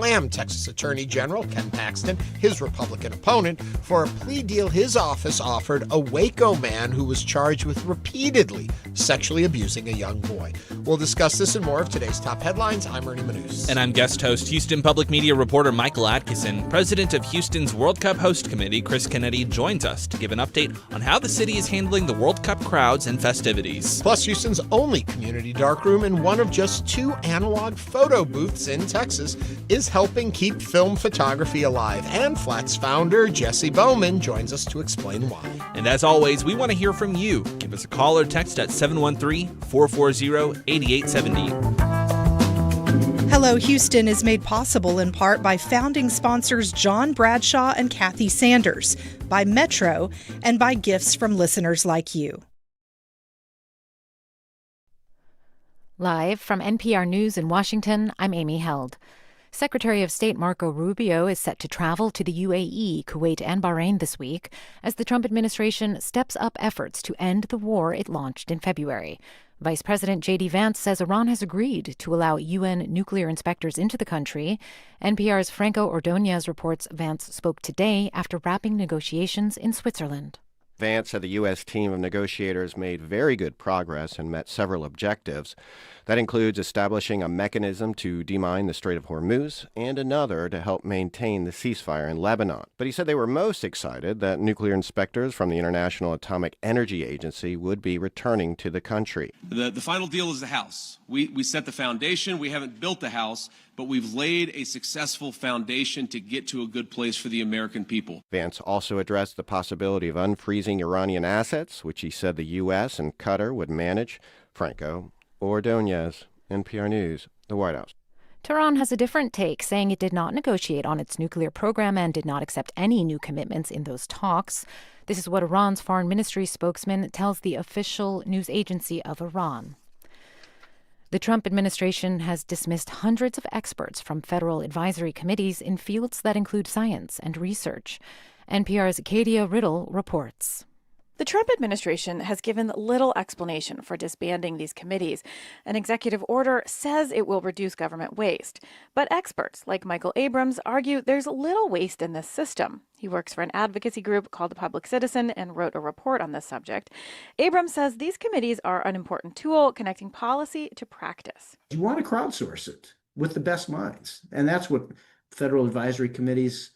slammed Texas Attorney General Ken Paxton, his Republican opponent, for a plea deal his office offered a Waco man who was charged with repeatedly sexually abusing a young boy. We'll discuss this and more of today's top headlines. I'm Ernie Manous. And I'm guest host, Houston Public Media reporter Michael Adkison. President of Houston's World Cup host committee, Chris Canetti, joins us to give an update on how the city is handling the World Cup crowds and festivities. Plus, Houston's only community darkroom and one of just 2 analog photo booths in Texas is helping keep film photography alive. And Flat's founder, Jesse Bowman, joins us to explain why. And as always, we want to hear from you. Give us a call or text at 713-440-8870. Hello, Houston is made possible in part by founding sponsors John Bradshaw and Kathy Sanders, by Metro, and by gifts from listeners like you. Live from NPR News in Washington, I'm Amy Held. Secretary of State Marco Rubio is set to travel to the UAE, Kuwait, and Bahrain this week as the Trump administration steps up efforts to end the war it launched in February. Vice President J.D. Vance says Iran has agreed to allow UN nuclear inspectors into the country. NPR's Franco Ordonez reports Vance spoke today after wrapping negotiations in Switzerland. Vance said the U.S. team of negotiators made very good progress and met several objectives. That includes establishing a mechanism to demine the Strait of Hormuz and another to help maintain the ceasefire in Lebanon. But he said they were most excited that nuclear inspectors from the International Atomic Energy Agency would be returning to the country. The final deal is the house. We set the foundation. We haven't built the house, but we've laid a successful foundation to get to a good place for the American people. Vance also addressed the possibility of unfreezing Iranian assets, which he said the U.S. and Qatar would manage. Franco Ordonez, NPR News, the White House. Tehran has a different take, saying it did not negotiate on its nuclear program and did not accept any new commitments in those talks. This is what Iran's foreign ministry spokesman tells the official news agency of Iran. The Trump administration has dismissed hundreds of experts from federal advisory committees in fields that include science and research. NPR's Kadia Riddle reports. The Trump administration has given little explanation for disbanding these committees. An executive order says it will reduce government waste. But experts like Michael Abrams argue there's little waste in this system. He works for an advocacy group called The Public Citizen and wrote a report on this subject. Abrams says these committees are an important tool connecting policy to practice. You want to crowdsource it with the best minds. And that's what federal advisory committees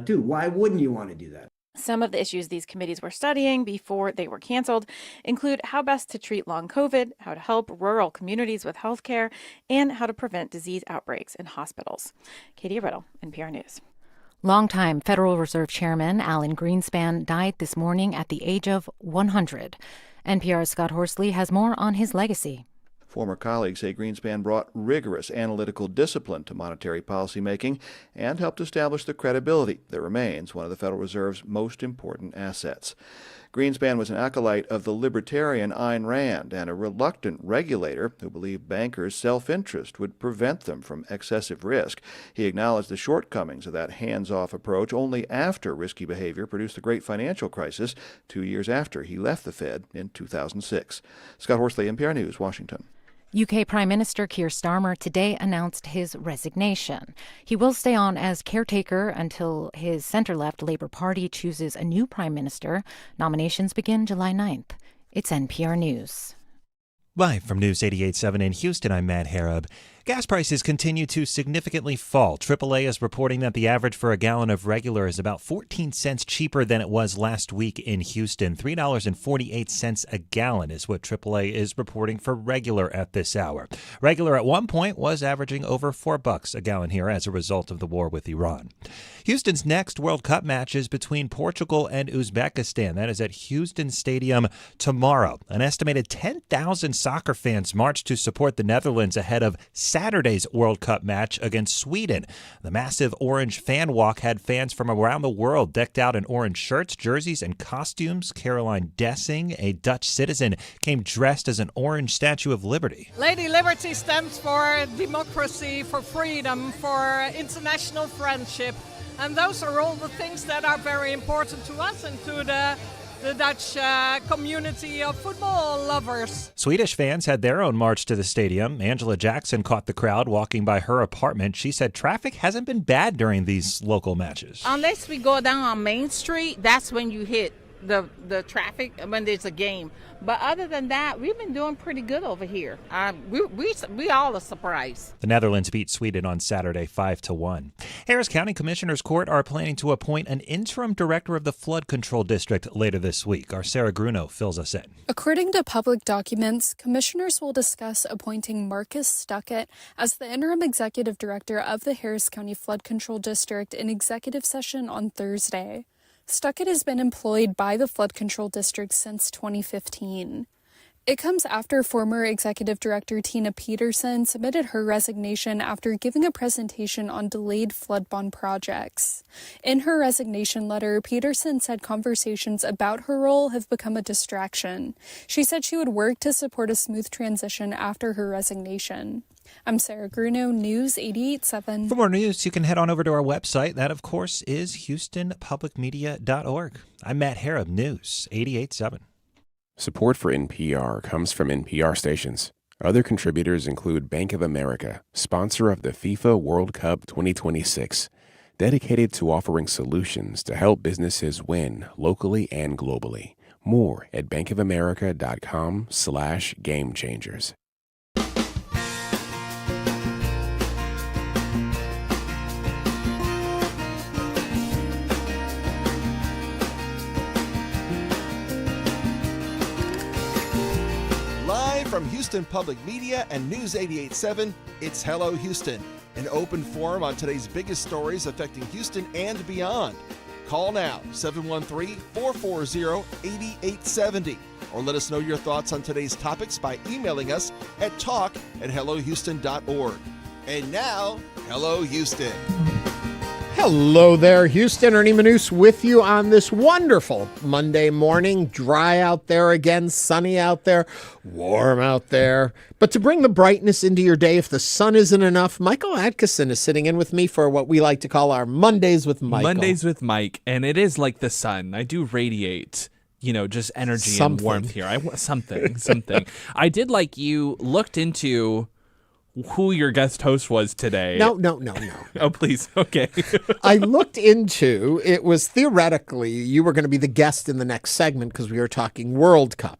do. Why wouldn't you want to do that? Some of the issues these committees were studying before they were canceled include how best to treat long COVID, how to help rural communities with health care, and how to prevent disease outbreaks in hospitals. Katie Riddle, NPR News. Longtime Federal Reserve Chairman Alan Greenspan died this morning at the age of 100. NPR's Scott Horsley has more on his legacy. Former colleagues say Greenspan brought rigorous analytical discipline to monetary policymaking and helped establish the credibility that remains one of the Federal Reserve's most important assets. Greenspan was an acolyte of the libertarian Ayn Rand and a reluctant regulator who believed bankers' self-interest would prevent them from excessive risk. He acknowledged the shortcomings of that hands-off approach only after risky behavior produced the great financial crisis 2 years after he left the Fed in 2006. Scott Horsley, NPR News, Washington. UK Prime Minister Keir Starmer today announced his resignation. He will stay on as caretaker until his center-left Labour Party chooses a new prime minister. Nominations begin July 9th. It's NPR News. Live from News 88.7 in Houston, I'm Matt Harab. Gas prices continue to significantly fall. AAA is reporting that the average for a gallon of regular is about 14 cents cheaper than it was last week in Houston. $3.48 a gallon is what AAA is reporting for regular at this hour. Regular at one point was averaging over $4 a gallon here as a result of the war with Iran. Houston's next World Cup match is between Portugal and Uzbekistan. That is at Houston Stadium tomorrow. An estimated 10,000 soccer fans marched to support the Netherlands ahead of Saturday's World Cup match against Sweden. The massive orange fan walk had fans from around the world decked out in orange shirts, jerseys, and costumes. Caroline Dessing, a Dutch citizen, came dressed as an orange Statue of Liberty. Lady Liberty stands for democracy, for freedom, for international friendship. And those are all the things that are very important to us and to the the Dutch community of football lovers. Swedish fans had their own march to the stadium. Angela Jackson caught the crowd walking by her apartment. She said traffic hasn't been bad during these local matches. Unless we go down on Main Street, that's when you hit the traffic when there's a game. But other than that, we've been doing pretty good over here. We all are surprised. The Netherlands beat Sweden on Saturday 5-1. Harris County Commissioners Court are planning to appoint an interim director of the Flood Control District later this week. Our Sarah Gruno fills us in. According to public documents, commissioners will discuss appointing Marcus Stuckett as the interim executive director of the Harris County Flood Control District in executive session on Thursday. Stuckett has been employed by the Flood Control District since 2015. It comes after former Executive Director Tina Peterson submitted her resignation after giving a presentation on delayed flood bond projects. In her resignation letter, Peterson said conversations about her role have become a distraction. She said she would work to support a smooth transition after her resignation. I'm Sarah Gruno, News 88.7. For more news, you can head on over to our website. That, of course, is HoustonPublicMedia.org. I'm Matt Harrop, News 88.7. Support for NPR comes from NPR stations. Other contributors include Bank of America, sponsor of the FIFA World Cup 2026, dedicated to offering solutions to help businesses win locally and globally. More at bankofamerica.com/gamechangers. From Houston Public Media and News 88.7, it's Hello Houston, an open forum on today's biggest stories affecting Houston and beyond. Call now, 713-440-8870, or let us know your thoughts on today's topics by emailing us at talk@hellohouston.org. And now, Hello Houston. Hello there, Houston. Ernie Manous with you on this wonderful Monday morning. Dry out there again, sunny out there, warm out there. But to bring the brightness into your day, if the sun isn't enough, Michael Adkison is sitting in with me for what we like to call our Mondays with Michael. Mondays with Mike, and it is like the sun. I do radiate, just energy and warmth here. I want something. I did like you looked into who your guest host was today. No. Oh, please. Okay. I looked into, it was theoretically, you were going to be the guest in the next segment because we were talking World Cup.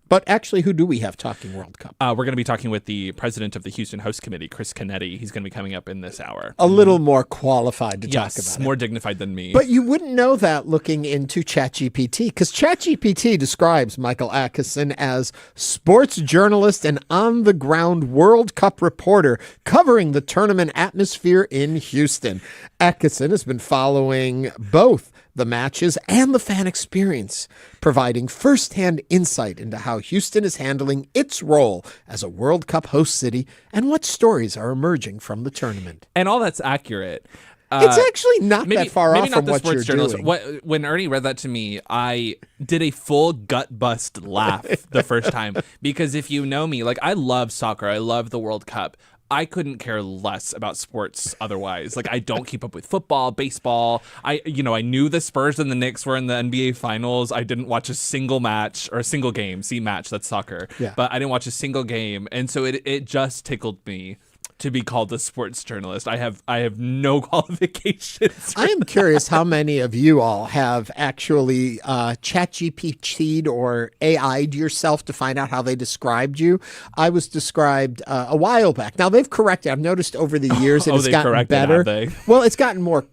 But actually, who do we have talking World Cup? We're going to be talking with the president of the Houston Host Committee, Chris Canetti. He's going to be coming up in this hour. A little more qualified to talk about it. Yes, more dignified than me. But you wouldn't know that looking into ChatGPT, because ChatGPT describes Michael Adkison as sports journalist and on-the-ground World Cup reporter covering the tournament atmosphere in Houston. Adkison has been following both the matches and the fan experience, providing firsthand insight into how Houston is handling its role as a World Cup host city and what stories are emerging from the tournament. And all that's accurate. It's actually not that far off from what you're doing. When Ernie read that to me, I did a full gut bust laugh the first time. Because if you know me, I love soccer. I love the World Cup. I couldn't care less about sports otherwise. I don't keep up with football, baseball. I knew the Spurs and the Knicks were in the NBA Finals. I didn't watch a single match or a single game. See, match, that's soccer. Yeah. But I didn't watch a single game. And so it just tickled me to be called a sports journalist. I have no qualifications. I am curious how many of you all have actually ChatGPT'd or AI'd yourself to find out how they described you. I was described a while back. Now they've corrected. I've noticed over the years it's gotten better. Have they? Well, it's gotten more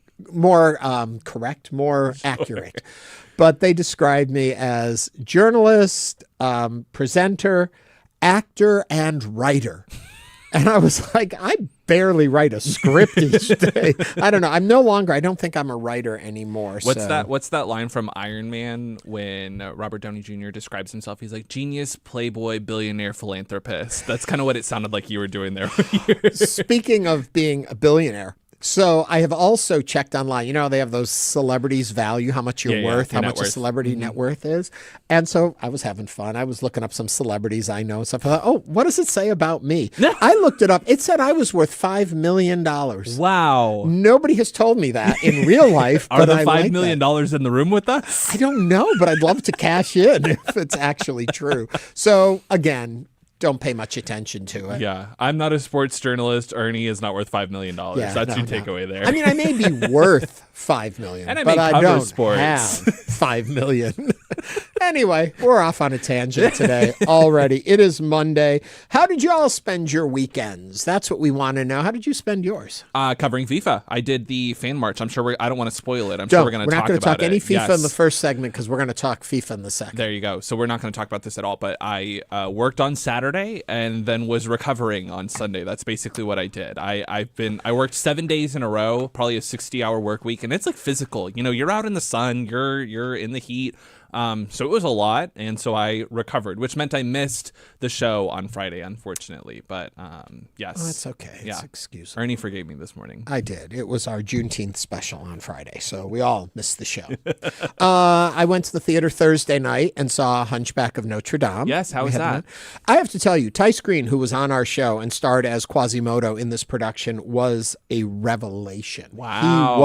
correct, more accurate. But they described me as journalist, presenter, actor, and writer. And I was like, I barely write a script each day. I don't know. I don't think I'm a writer anymore. What's that line from Iron Man when Robert Downey Jr. describes himself? He's like, genius, playboy, billionaire, philanthropist. That's kind of what it sounded like you were doing there. Speaking of being a billionaire, So I have also checked online. You know, they have those celebrities value how much you're worth, how much a celebrity net worth is. And so I was having fun. I was looking up some celebrities I know and stuff. I thought, oh, what does it say about me? I looked it up. It said I was worth $5 million. Wow. Nobody has told me that in real life. Are there $5 million in the room with us? I don't know, but I'd love to cash in if it's actually true. So again, don't pay much attention to it. Yeah. I'm not a sports journalist. Ernie is not worth $5 million. Yeah, That's your takeaway there. I mean, I may be worth $5 million, and but I don't sports. have $5 million. Anyway, we're off on a tangent today already. It is Monday. How did you all spend your weekends? That's what we want to know. How did you spend yours? Covering FIFA. I did the fan march. I'm sure I don't want to spoil it. I'm sure we're going to talk about it. We're not going to talk any FIFA yes. in the first segment because we're going to talk FIFA in the second. There you go. So we're not going to talk about this at all, but I worked on Saturday and then was recovering on Sunday. That's basically what I did. I worked 7 days in a row, probably a 60-hour work week, and it's like physical. You know, you're out in the sun, you're in the heat. So it was a lot, and so I recovered, which meant I missed the show on Friday, unfortunately. But yes. Oh, that's okay. It's excusable. Ernie forgave me this morning. I did. It was our Juneteenth special on Friday, so we all missed the show. I went to the theater Thursday night and saw Hunchback of Notre Dame. Yes, how was that? I have to tell you, Tice Green, who was on our show and starred as Quasimodo in this production, was a revelation. Wow.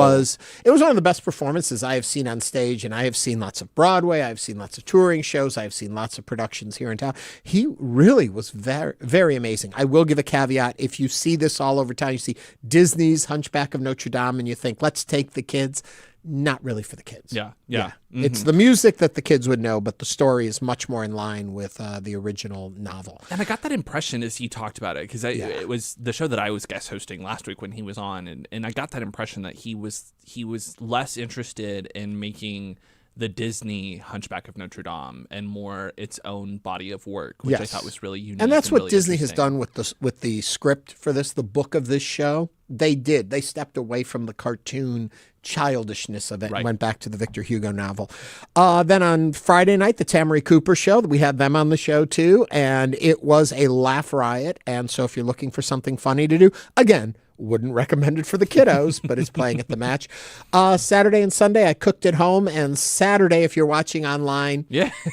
It was one of the best performances I have seen on stage, and I have seen lots of Broadway. I've seen lots of touring shows. I've seen lots of productions here in town. He really was very, very amazing. I will give a caveat. If you see this all over town, you see Disney's Hunchback of Notre Dame, and you think, let's take the kids. Not really for the kids. Yeah. Mm-hmm. It's the music that the kids would know, but the story is much more in line with the original novel. And I got that impression as he talked about it, because it was the show that I was guest hosting last week when he was on, and I got that impression that he was less interested in making the Disney Hunchback of Notre Dame and more its own body of work, which I thought was really unique. And that's what really Disney has done with the script for this, the book of this show. They stepped away from the cartoon childishness of it and went back to the Victor Hugo novel. Then on Friday night, the Tamari Cooper show, we had them on the show too, and it was a laugh riot. And so if you're looking for something funny to do, again, wouldn't recommend it for the kiddos, but it's playing at the match. Saturday and Sunday, I cooked at home. And Saturday, if you're watching online,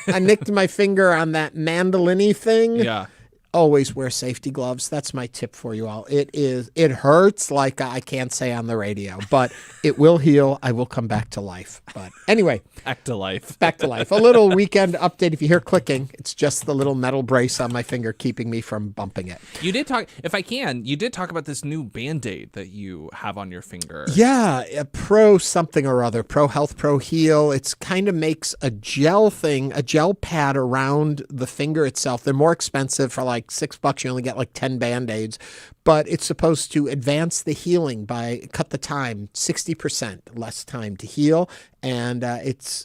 I nicked my finger on that mandolin-y thing. Yeah. Always wear safety gloves. That's my tip for you all. It hurts like I can't say on the radio, but it will heal. I will come back to life. But anyway. Back to life. Back to life. A little weekend update. If you hear clicking, it's just the little metal brace on my finger keeping me from bumping it. You did talk, if I can, you did talk about this new Band-Aid that you have on your finger. Yeah, a Pro something or other. Pro Health, Pro Heal. It's kind of makes a gel pad around the finger itself. They're more expensive for like $6. You only get like 10 Band-Aids, but it's supposed to advance the healing cut the time, 60% less time to heal. And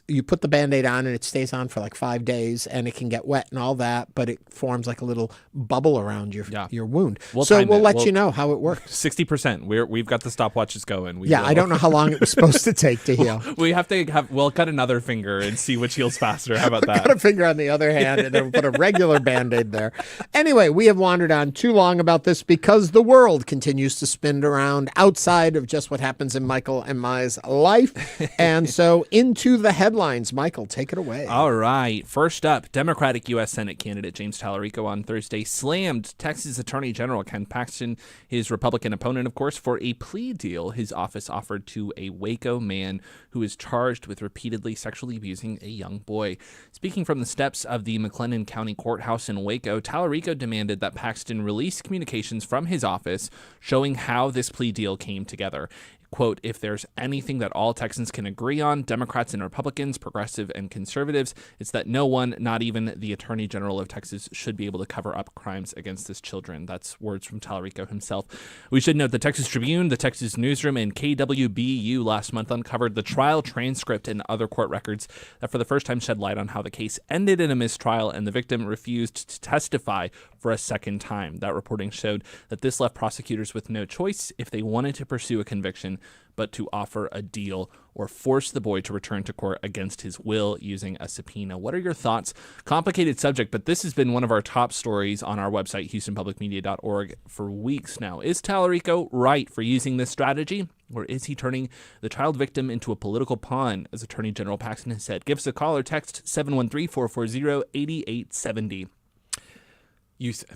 you put the Band-Aid on and it stays on for like 5 days, and it can get wet and all that, but it forms like a little bubble around your wound. We'll let you know how it works. 60%. We've got the stopwatches going. I don't know how long it was supposed to take to heal. We'll cut another finger and see which heals faster. How about that? Cut a finger on the other hand and then put a regular Band-Aid there. Anyway, we have wandered on too long about this because the world continues to spin around outside of just what happens in Michael and Mai's life. And so into the headlines. Michael, take it away. All right. First up, Democratic U.S. Senate candidate James Talarico on Thursday slammed Texas Attorney General Ken Paxton, his Republican opponent, of course, for a plea deal his office offered to a Waco man who is charged with repeatedly sexually abusing a young boy. Speaking from the steps of the McLennan County Courthouse in Waco, Talarico demanded that Paxton release communications from his office showing how this plea deal came together. Quote, if there's anything that all Texans can agree on, Democrats and Republicans, progressive and conservatives, it's that no one, not even the Attorney General of Texas, should be able to cover up crimes against his children. That's words from Talarico himself. We should note the Texas Tribune, the Texas Newsroom, and KWBU last month uncovered the trial transcript and other court records that for the first time shed light on how the case ended in a mistrial and the victim refused to testify for a second time. That reporting showed that this left prosecutors with no choice if they wanted to pursue a conviction, but to offer a deal or force the boy to return to court against his will using a subpoena. What are your thoughts? Complicated subject, but this has been one of our top stories on our website, HoustonPublicMedia.org, for weeks now. Is Talarico right for using this strategy, or is he turning the child victim into a political pawn, as Attorney General Paxton has said? Give us a call or text 713-440-8870.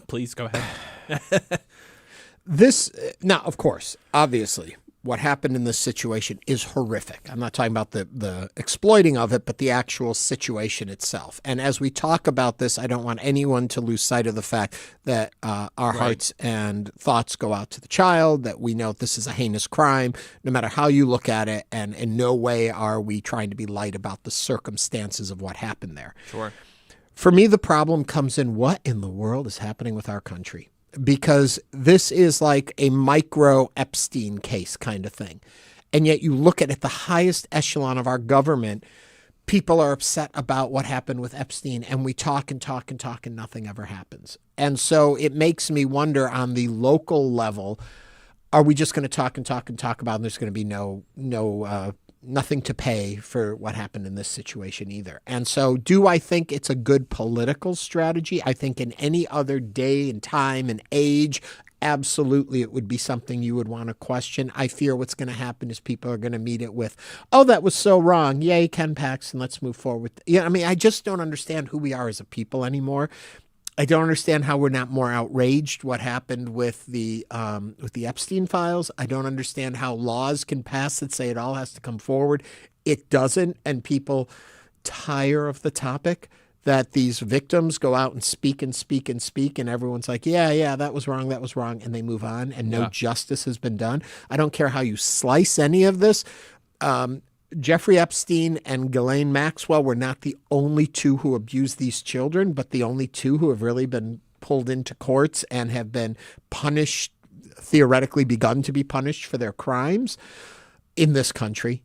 Please go ahead. Now, of course, obviously, what happened in this situation is horrific. I'm not talking about the exploiting of it, but the actual situation itself. And as we talk about this, I don't want anyone to lose sight of the fact that our hearts and thoughts go out to the child, that we know this is a heinous crime, no matter how you look at it, and in no way are we trying to be light about the circumstances of what happened there. Sure. For me, the problem comes in what in the world is happening with our country? Because this is like a micro Epstein case kind of thing. And yet you look at the highest echelon of our government, people are upset about what happened with Epstein, and we talk and talk and talk and nothing ever happens. And so it makes me wonder on the local level, are we just going to talk and talk and talk about, and there's going to be nothing to pay for what happened in this situation either. And so do I think it's a good political strategy? I think in any other day and time and age, absolutely it would be something you would want to question. I fear what's going to happen is people are going to meet it with, oh, that was so wrong. Yay, Ken Paxton, let's move forward. Yeah, I mean, I just don't understand who we are as a people anymore. I don't understand how we're not more outraged what happened with the Epstein files. I don't understand how laws can pass that say it all has to come forward. It doesn't, and people tire of the topic, that these victims go out and speak and speak and speak, and everyone's like, yeah, that was wrong, and they move on, and no justice has been done. I don't care how you slice any of this. Jeffrey Epstein and Ghislaine Maxwell were not the only two who abused these children, but the only two who have really been pulled into courts and have been punished, theoretically begun to be punished for their crimes in this country.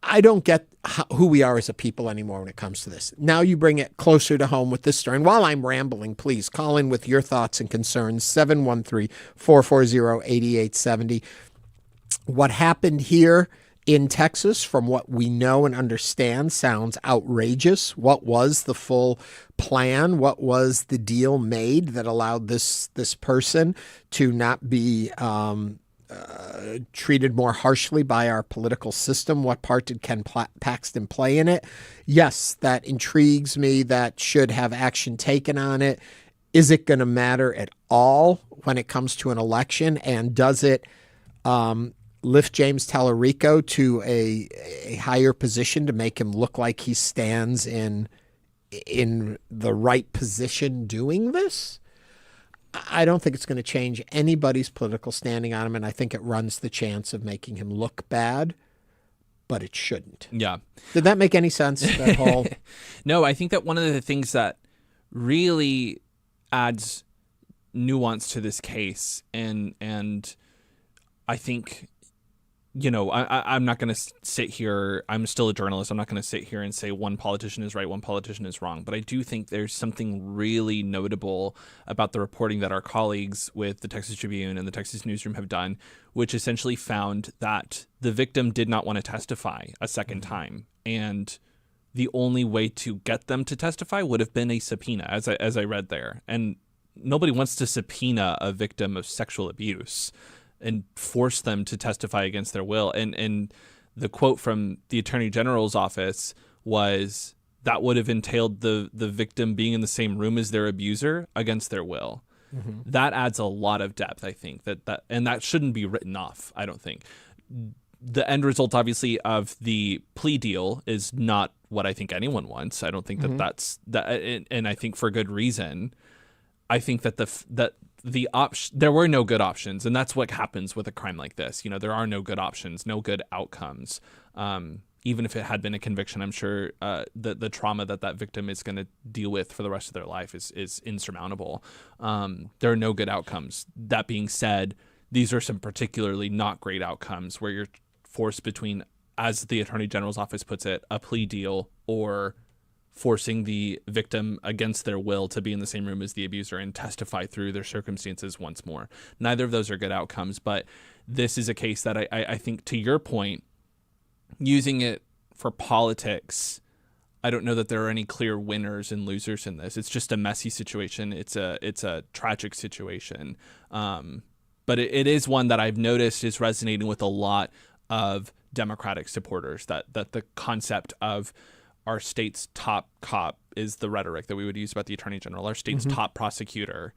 I don't get who we are as a people anymore when it comes to this. Now you bring it closer to home with this story. And while I'm rambling, please call in with your thoughts and concerns, 713-440-8870. What happened here in Texas, from what we know and understand, sounds outrageous. What was the full plan? What was the deal made that allowed this person to not be treated more harshly by our political system? What part did Ken Paxton play in it? Yes, that intrigues me. That should have action taken on it. Is it going to matter at all when it comes to an election? And does it lift James Talarico to a higher position to make him look like he stands in the right position doing this? I don't think it's going to change anybody's political standing on him, and I think it runs the chance of making him look bad, but it shouldn't. Yeah. Did that make any sense, that whole? No, I think that one of the things that really adds nuance to this case, and I think, you know, I'm not going to sit here. I'm still a journalist. I'm not going to sit here and say one politician is right, one politician is wrong. But I do think there's something really notable about the reporting that our colleagues with the Texas Tribune and the Texas Newsroom have done, which essentially found that the victim did not want to testify a second time. And the only way to get them to testify would have been a subpoena, as I read there. And nobody wants to subpoena a victim of sexual abuse and force them to testify against their will. And the quote from the Attorney General's office was that would have entailed the victim being in the same room as their abuser against their will. Mm-hmm. That adds a lot of depth, I think, and that shouldn't be written off, I don't think. The end result, obviously, of the plea deal is not what I think anyone wants. I don't think that that's that, and I think for good reason. I think that there were no good options, and that's what happens with a crime like this. You know, there are no good options, no good outcomes. Even if it had been a conviction, I'm sure the trauma that victim is going to deal with for the rest of their life is insurmountable. There are no good outcomes. That being said, these are some particularly not great outcomes where you're forced between, as the Attorney General's office puts it, a plea deal or forcing the victim against their will to be in the same room as the abuser and testify through their circumstances once more. Neither of those are good outcomes, but this is a case that I think, to your point, using it for politics, I don't know that there are any clear winners and losers in this. It's just a messy situation. It's a tragic situation. But it is one that I've noticed is resonating with a lot of Democratic supporters, that the concept of our state's top cop is the rhetoric that we would use about the attorney general. Our state's top prosecutor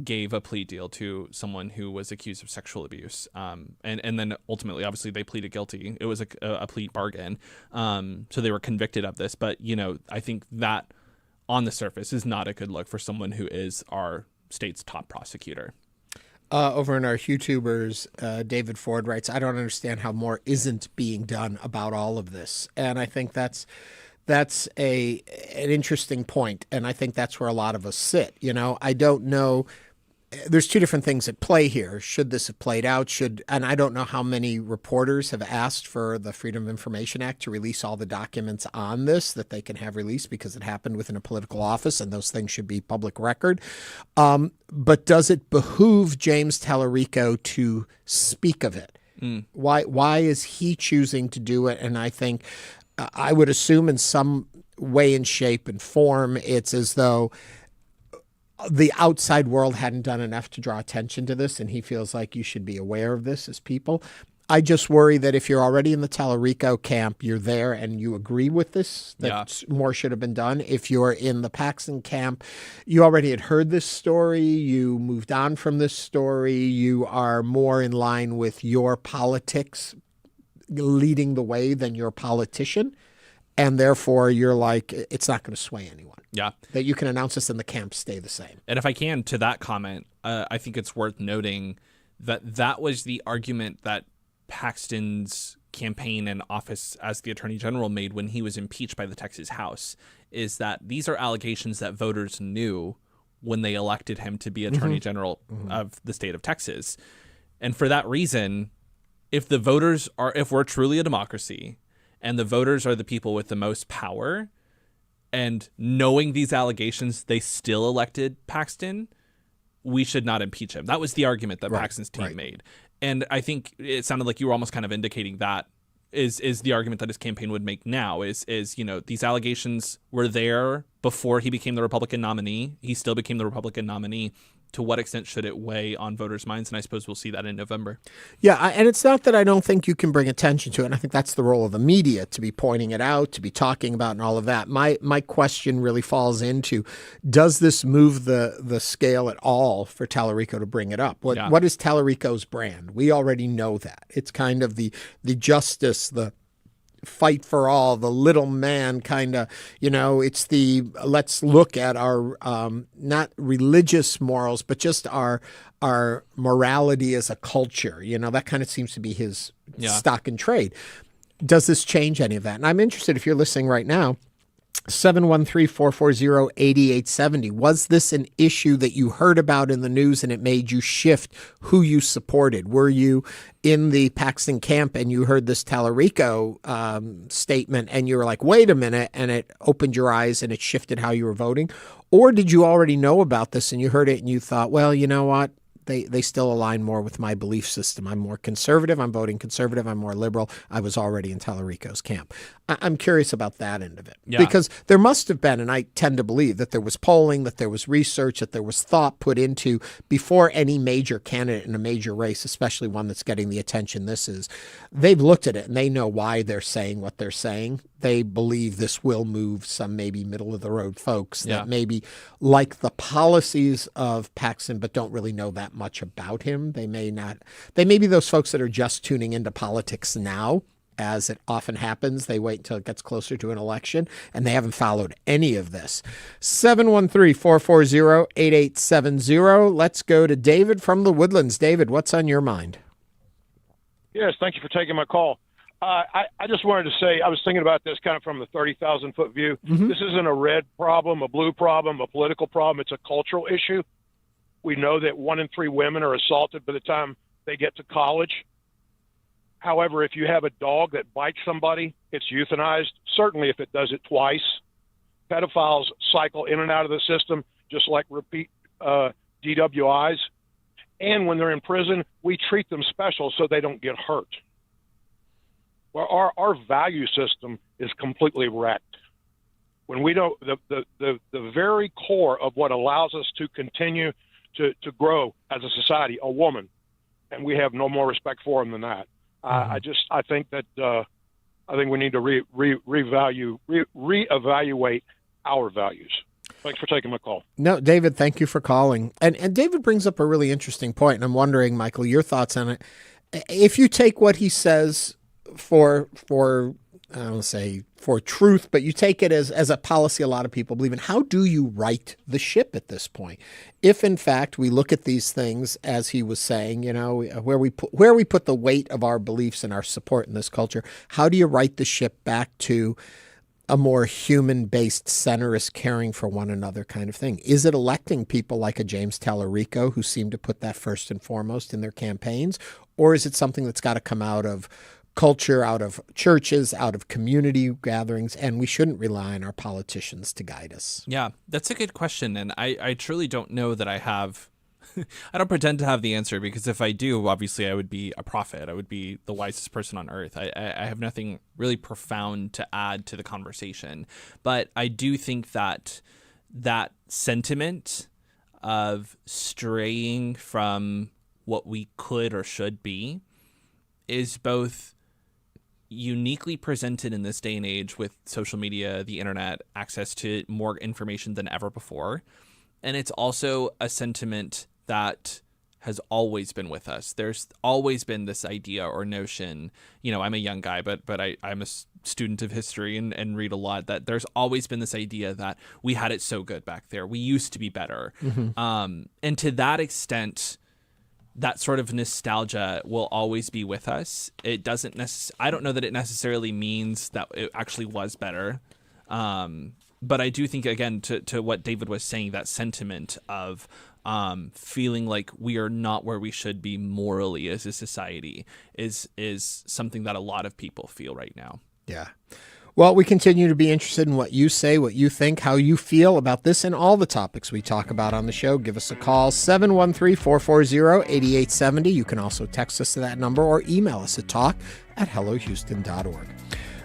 gave a plea deal to someone who was accused of sexual abuse. And then ultimately, obviously, they pleaded guilty. It was a plea bargain. So they were convicted of this. But, I think that on the surface is not a good look for someone who is our state's top prosecutor. Over in our YouTubers, David Ford writes, I don't understand how more isn't being done about all of this. And I think that's an interesting point. And I think that's where a lot of us sit. I don't know. There's two different things at play here. Should this have played out? And I don't know how many reporters have asked for the Freedom of Information Act to release all the documents on this that they can have released because it happened within a political office and those things should be public record. But does it behoove James Talarico to speak of it? Why is he choosing to do it? And I think I would assume in some way and shape and form, it's as though the outside world hadn't done enough to draw attention to this, and he feels like you should be aware of this as people. I just worry that if you're already in the Talarico camp, you're there and you agree with this, that more should have been done. If you're in the Paxton camp, you already had heard this story, you moved on from this story, you are more in line with your politics leading the way than your politician, and therefore you're like, it's not going to sway anyone. Yeah. That you can announce this and the camps stay the same. And if I can, to that comment, I think it's worth noting that was the argument that Paxton's campaign and office as the Attorney General made when he was impeached by the Texas House, is that these are allegations that voters knew when they elected him to be Attorney General of the state of Texas. And for that reason, if we're truly a democracy and the voters are the people with the most power, and knowing these allegations, they still elected Paxton, we should not impeach him. That was the argument that Paxton's team made. And I think it sounded like you were almost kind of indicating that is the argument that his campaign would make now is these allegations were there before he became the Republican nominee. He still became the Republican nominee. To what extent should it weigh on voters' minds? And I suppose we'll see that in November. Yeah, and it's not that I don't think you can bring attention to it. And I think that's the role of the media, to be pointing it out, to be talking about and all of that. My question really falls into, does this move the scale at all for Talarico to bring it up? What is Talarico's brand? We already know that. It's kind of the justice, the fight for all, the little man kind of, it's the let's look at our not religious morals, but just our morality as a culture. That kind of seems to be his stock and trade. Does this change any of that? And I'm interested, if you're listening right now, 713-440-8870. Was this an issue that you heard about in the news and it made you shift who you supported? Were you in the Paxton camp and you heard this Talarico statement and you were like, wait a minute, and it opened your eyes and it shifted how you were voting? Or did you already know about this and you heard it and you thought, well, you know what? They still align more with my belief system. I'm more conservative. I'm voting conservative. I'm more liberal. I was already in Talarico's camp. I'm curious about that end of it. Yeah. Because there must have been, and I tend to believe that there was polling, that there was research, that there was thought put into before any major candidate in a major race, especially one that's getting the attention this is. They've looked at it and they know why they're saying what they're saying. They believe this will move some maybe middle of the road folks that maybe like the policies of Paxton but don't really know that much about him. They may be those folks that are just tuning into politics now, as it often happens. They wait until it gets closer to an election and they haven't followed any of this. 713-440-8870. Let's go to David from the Woodlands. David, what's on your mind? Yes, thank you for taking my call. I just wanted to say, I was thinking about this kind of from the 30,000-foot view. This isn't a red problem, a blue problem, a political problem. It's a cultural issue. We know that 1 in 3 women are assaulted by the time they get to college. However, if you have a dog that bites somebody, it's euthanized, certainly if it does it twice. pedophiles cycle in and out of the system, just like repeat DWIs. And when they're in prison, we treat them special so they don't get hurt. Well, our value system is completely wrecked. When we don't, the very core of what allows us to continue to grow as a society, a woman, and we have no more respect for them than that. I think we need to reevaluate our values. Thanks for taking my call. No, David, thank you for calling. And David brings up a really interesting point, and I'm wondering, Michael, your thoughts on it. If you take what he says for I don't say for truth, but you take it as a policy a lot of people believe in, how do you right the ship at this point? If in fact we look at these things, as he was saying, where we put the weight of our beliefs and our support in this culture, how do you right the ship back to a more human-based, centerist, caring for one another kind of thing? Is it electing people like a James Talarico, who seem to put that first and foremost in their campaigns? Or is it something that's got to come out of culture, out of churches, out of community gatherings, and we shouldn't rely on our politicians to guide us? Yeah, that's a good question, and I truly don't know that I have... I don't pretend to have the answer, because if I do, obviously I would be a prophet. I would be the wisest person on earth. I have nothing really profound to add to the conversation. But I do think that that sentiment of straying from what we could or should be is both uniquely presented in this day and age with social media, the internet, access to more information than ever before. And it's also a sentiment that has always been with us. There's always been this idea or notion, I'm a young guy, but I'm a student of history and read a lot, that there's always been this idea that we had it so good back there. We used to be better. Mm-hmm. And to that extent, that sort of nostalgia will always be with us. It doesn't I don't know that it necessarily means that it actually was better. But I do think, again, to what David was saying, that sentiment of feeling like we are not where we should be morally as a society is something that a lot of people feel right now. Yeah. Well, we continue to be interested in what you say, what you think, how you feel about this and all the topics we talk about on the show. Give us a call, 713-440-8870. You can also text us to that number or email us at talk@hellohouston.org.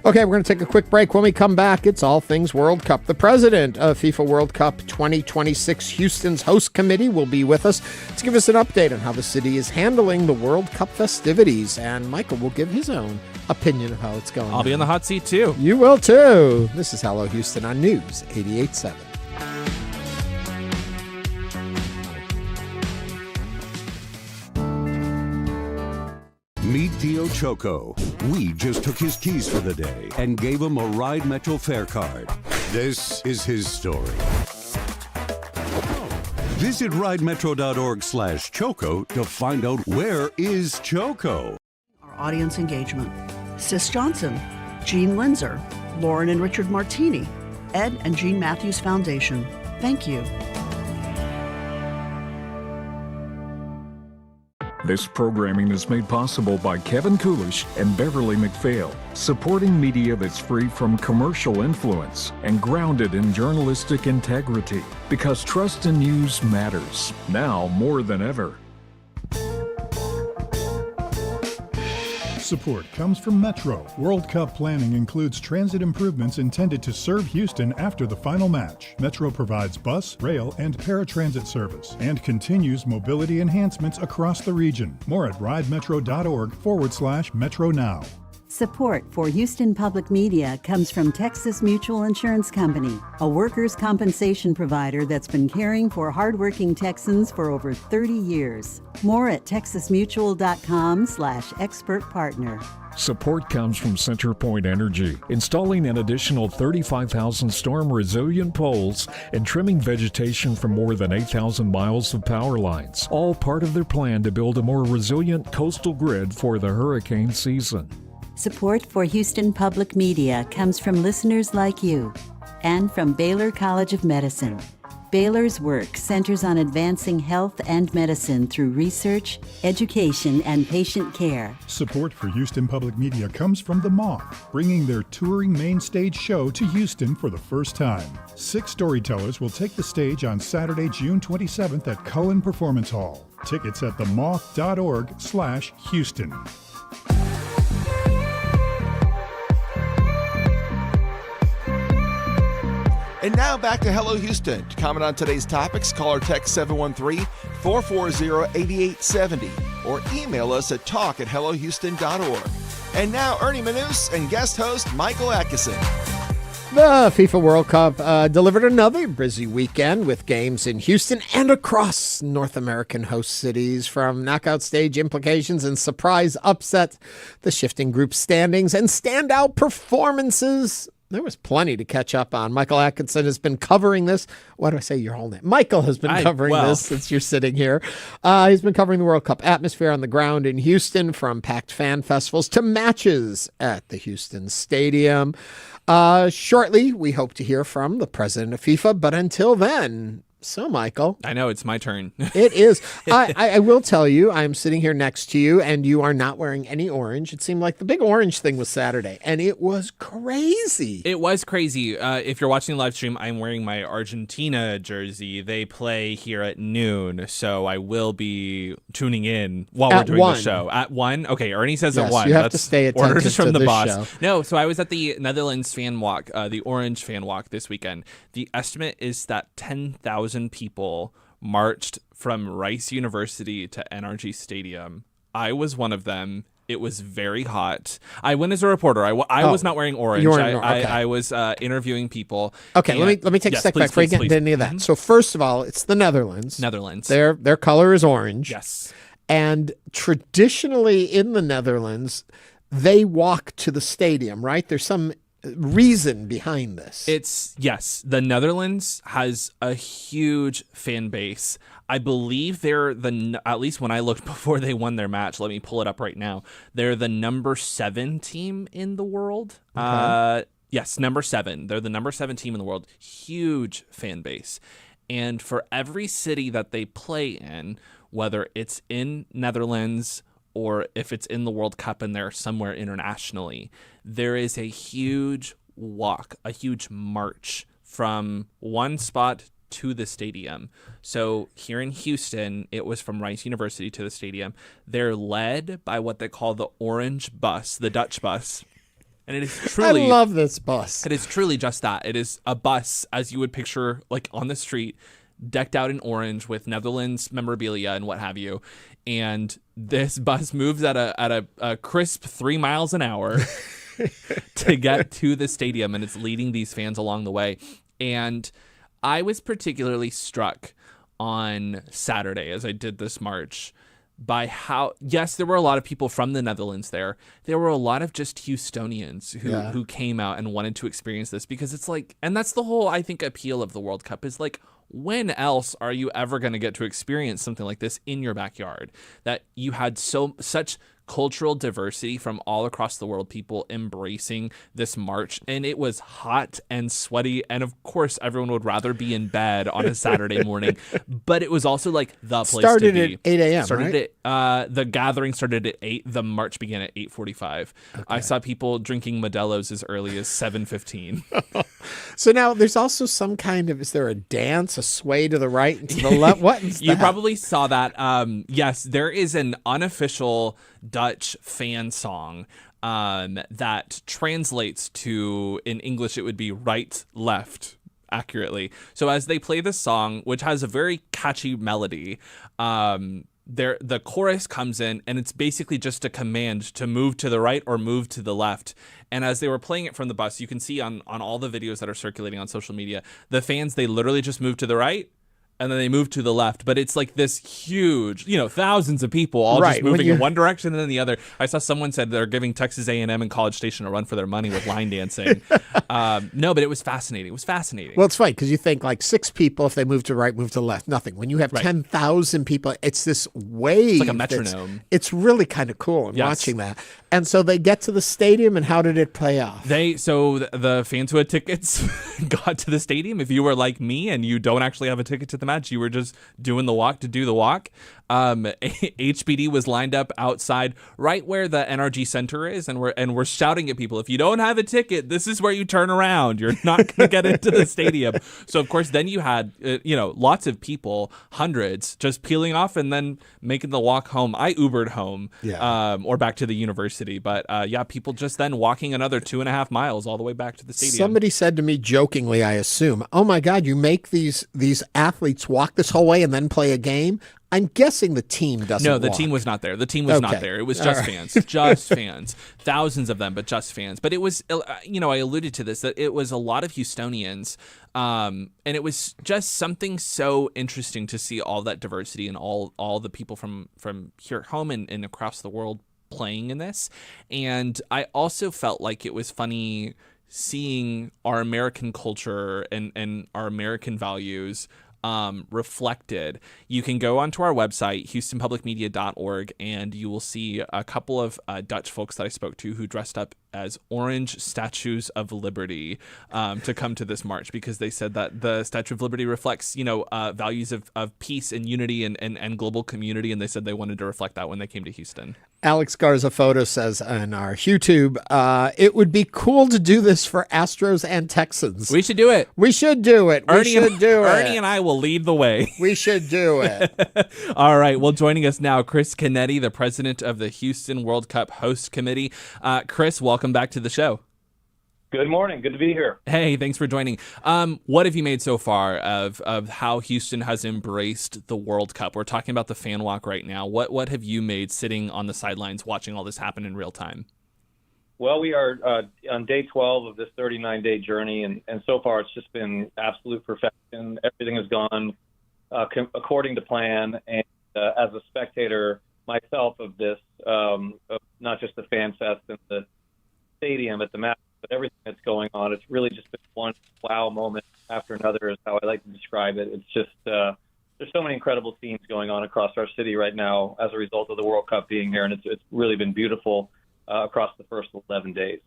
Okay, we're going to take a quick break. When we come back, it's all things World Cup. The president of FIFA World Cup 2026 Houston's host committee will be with us to give us an update on how the city is handling the World Cup festivities. And Michael will give his own opinion of how it's going. I'll be in the hot seat, too. You will, too. This is Hello Houston on News 88.7. Meet Tio Choco. We just took his keys for the day and gave him a Ride Metro fare card. This is his story. Visit ridemetro.org/Choco to find out where is Choco. Our audience engagement. Sis Johnson, Jean Linzer, Lauren and Richard Martini, Ed and Jean Matthews Foundation. Thank you. This programming is made possible by Kevin Coolish and Beverly McPhail, supporting media that's free from commercial influence and grounded in journalistic integrity, because trust in news matters, now more than ever. Support comes from Metro. World Cup planning includes transit improvements intended to serve Houston after the final match. Metro provides bus, rail, and paratransit service and continues mobility enhancements across the region. More at ridemetro.org/Metro Now. Support for Houston Public Media comes from Texas Mutual Insurance Company, a workers' compensation provider that's been caring for hardworking Texans for over 30 years. More at texasmutual.com/expert partner. Support comes from CenterPoint Energy, installing an additional 35,000 storm-resilient poles and trimming vegetation from more than 8,000 miles of power lines, all part of their plan to build a more resilient coastal grid for the hurricane season. Support for Houston Public Media comes from listeners like you and from Baylor College of Medicine. Baylor's work centers on advancing health and medicine through research, education, and patient care. Support for Houston Public Media comes from The Moth, bringing their touring main stage show to Houston for the first time. 6 storytellers will take the stage on Saturday, June 27th at Cullen Performance Hall. Tickets at themoth.org/Houston. And now back to Hello Houston. To comment on today's topics, call or text 713-440-8870 or email us at talk@hellohouston.org. And now Ernie Manous and guest host Michael Adkison. The FIFA World Cup delivered another busy weekend with games in Houston and across North American host cities, from knockout stage implications and surprise upset, the shifting group standings, and standout performances. There was plenty to catch up on. Michael Adkison has been covering this. Why do I say your whole name? Michael has been covering this since you're sitting here. He's been covering the World Cup atmosphere on the ground in Houston, from packed fan festivals to matches at the Houston Stadium. Shortly, we hope to hear from the president of FIFA, but until then... So, Michael. I know, it's my turn. It is. I will tell you, I'm sitting here next to you, and you are not wearing any orange. It seemed like the big orange thing was Saturday, and it was crazy. It was crazy. If you're watching the live stream, I'm wearing my Argentina jersey. They play here at noon, so I will be tuning in while we're doing the show. At 1? Okay, Ernie says at 1. You have to stay attentive orders from to the this boss. show. No, so I was at the Netherlands fan walk, the Orange fan walk this weekend. The estimate is that 10,000 people marched from Rice University to NRG Stadium. I was one of them. It was very hot. I went as a reporter. I was not wearing orange. I was interviewing people. Okay, let me take a step back before you get into any of that. So first of all, it's the Netherlands. Their color is orange. Yes. And traditionally in the Netherlands, they walk to the stadium, right? There's some reason behind this. Yes, the Netherlands has a huge fan base. I believe they're at least when I looked before they won their match, let me pull it up right now. They're the number 7 team in the world. Okay. Yes, number 7. They're the number 7 team in the world. Huge fan base. And for every city that they play in, whether it's in Netherlands or if it's in the World Cup and they're somewhere internationally, there is a huge walk, a huge march from one spot to the stadium. So here in Houston, it was from Rice University to the stadium. They're led by what they call the Orange Bus, the Dutch bus. And it is truly... I love this bus. It is truly just that. It is a bus, as you would picture, like on the street, decked out in orange with Netherlands memorabilia and what have you. And this bus moves at a crisp 3 miles an hour to get to the stadium, and it's leading these fans along the way. And I was particularly struck on Saturday as I did this march by how, yes, there were a lot of people from the Netherlands there. There were a lot of just Houstonians who came out and wanted to experience this, because it's like, and that's the whole, I think, appeal of the World Cup is like, when else are you ever going to get to experience something like this in your backyard? That you had such cultural diversity from all across the world, people embracing this march. And it was hot and sweaty. And of course, everyone would rather be in bed on a Saturday morning. But it was also like the place started to be. At 8 a.m., Started right? The gathering started at 8. The march began at 8:45. Okay. I saw people drinking Modelo's as early as 7:15. So now there's also some kind of, is there a dance, a sway to the right and to the left? What is that? You probably saw that. Yes, there is an unofficial Dutch fan song that translates to, in English, it would be right, left, accurately. So as they play this song, which has a very catchy melody, the chorus comes in, and it's basically just a command to move to the right or move to the left. And as they were playing it from the bus, you can see on all the videos that are circulating on social media, the fans, they literally just move to the right and then they move to the left. But it's like this huge, thousands of people all just moving in one direction and then the other. I saw someone said they're giving Texas A&M and College Station a run for their money with line dancing. No, but it was fascinating. It was fascinating. Well, it's funny because you think like 6 people, if they move to right, move to left, nothing. When you have 10,000 people, it's this wave. It's like a metronome. It's really kind of cool watching that. And so they get to the stadium, and how did it play off? The fans who had tickets got to the stadium. If you were like me and you don't actually have a ticket to the match, you were just doing the walk to do the walk. HPD was lined up outside right where the NRG Center is, and we're shouting at people, if you don't have a ticket, this is where you turn around. You're not going to get into the stadium. So, of course, then you had lots of people, hundreds, just peeling off and then making the walk home. I Ubered home or back to the university. But people just then walking another 2.5 miles all the way back to the stadium. Somebody said to me jokingly, I assume, "Oh my God, you make these athletes walk this whole way and then play a game?" I'm guessing the team doesn't. No, the walk. team was not there. The team was not there. It was just fans, just fans, thousands of them, but just fans. But it was, I alluded to this, that it was a lot of Houstonians, and it was just something so interesting to see all that diversity and all the people from here at home and across the world playing in this. And I also felt like it was funny seeing our American culture and our American values reflected. You can go onto our website, houstonpublicmedia.org, and you will see a couple of Dutch folks that I spoke to who dressed up as orange statues of liberty to come to this march, because they said that the Statue of Liberty reflects, values of peace and unity and global community, and they said they wanted to reflect that when they came to Houston. Alex Garza Photo says on our YouTube, it would be cool to do this for Astros and Texans. We should do it. We should do it. Ernie and I will lead the way. We should do it. All right. Well, joining us now, Chris Canetti, the president of the Houston World Cup Host Committee. Chris, welcome back to the show. Good morning. Good to be here. Hey, thanks for joining. What have you made so far of how Houston has embraced the World Cup? We're talking about the fan walk right now. What have you made sitting on the sidelines watching all this happen in real time? Well, we are on day 12 of this 39-day journey, and so far it's just been absolute perfection. Everything has gone according to plan, and as a spectator myself of this, of not just the fan fest and the stadium at the match, but everything that's going on, it's really just been one wow moment after another is how I like to describe it. It's just there's so many incredible scenes going on across our city right now as a result of the World Cup being here, and it's really been beautiful across the first 11 days.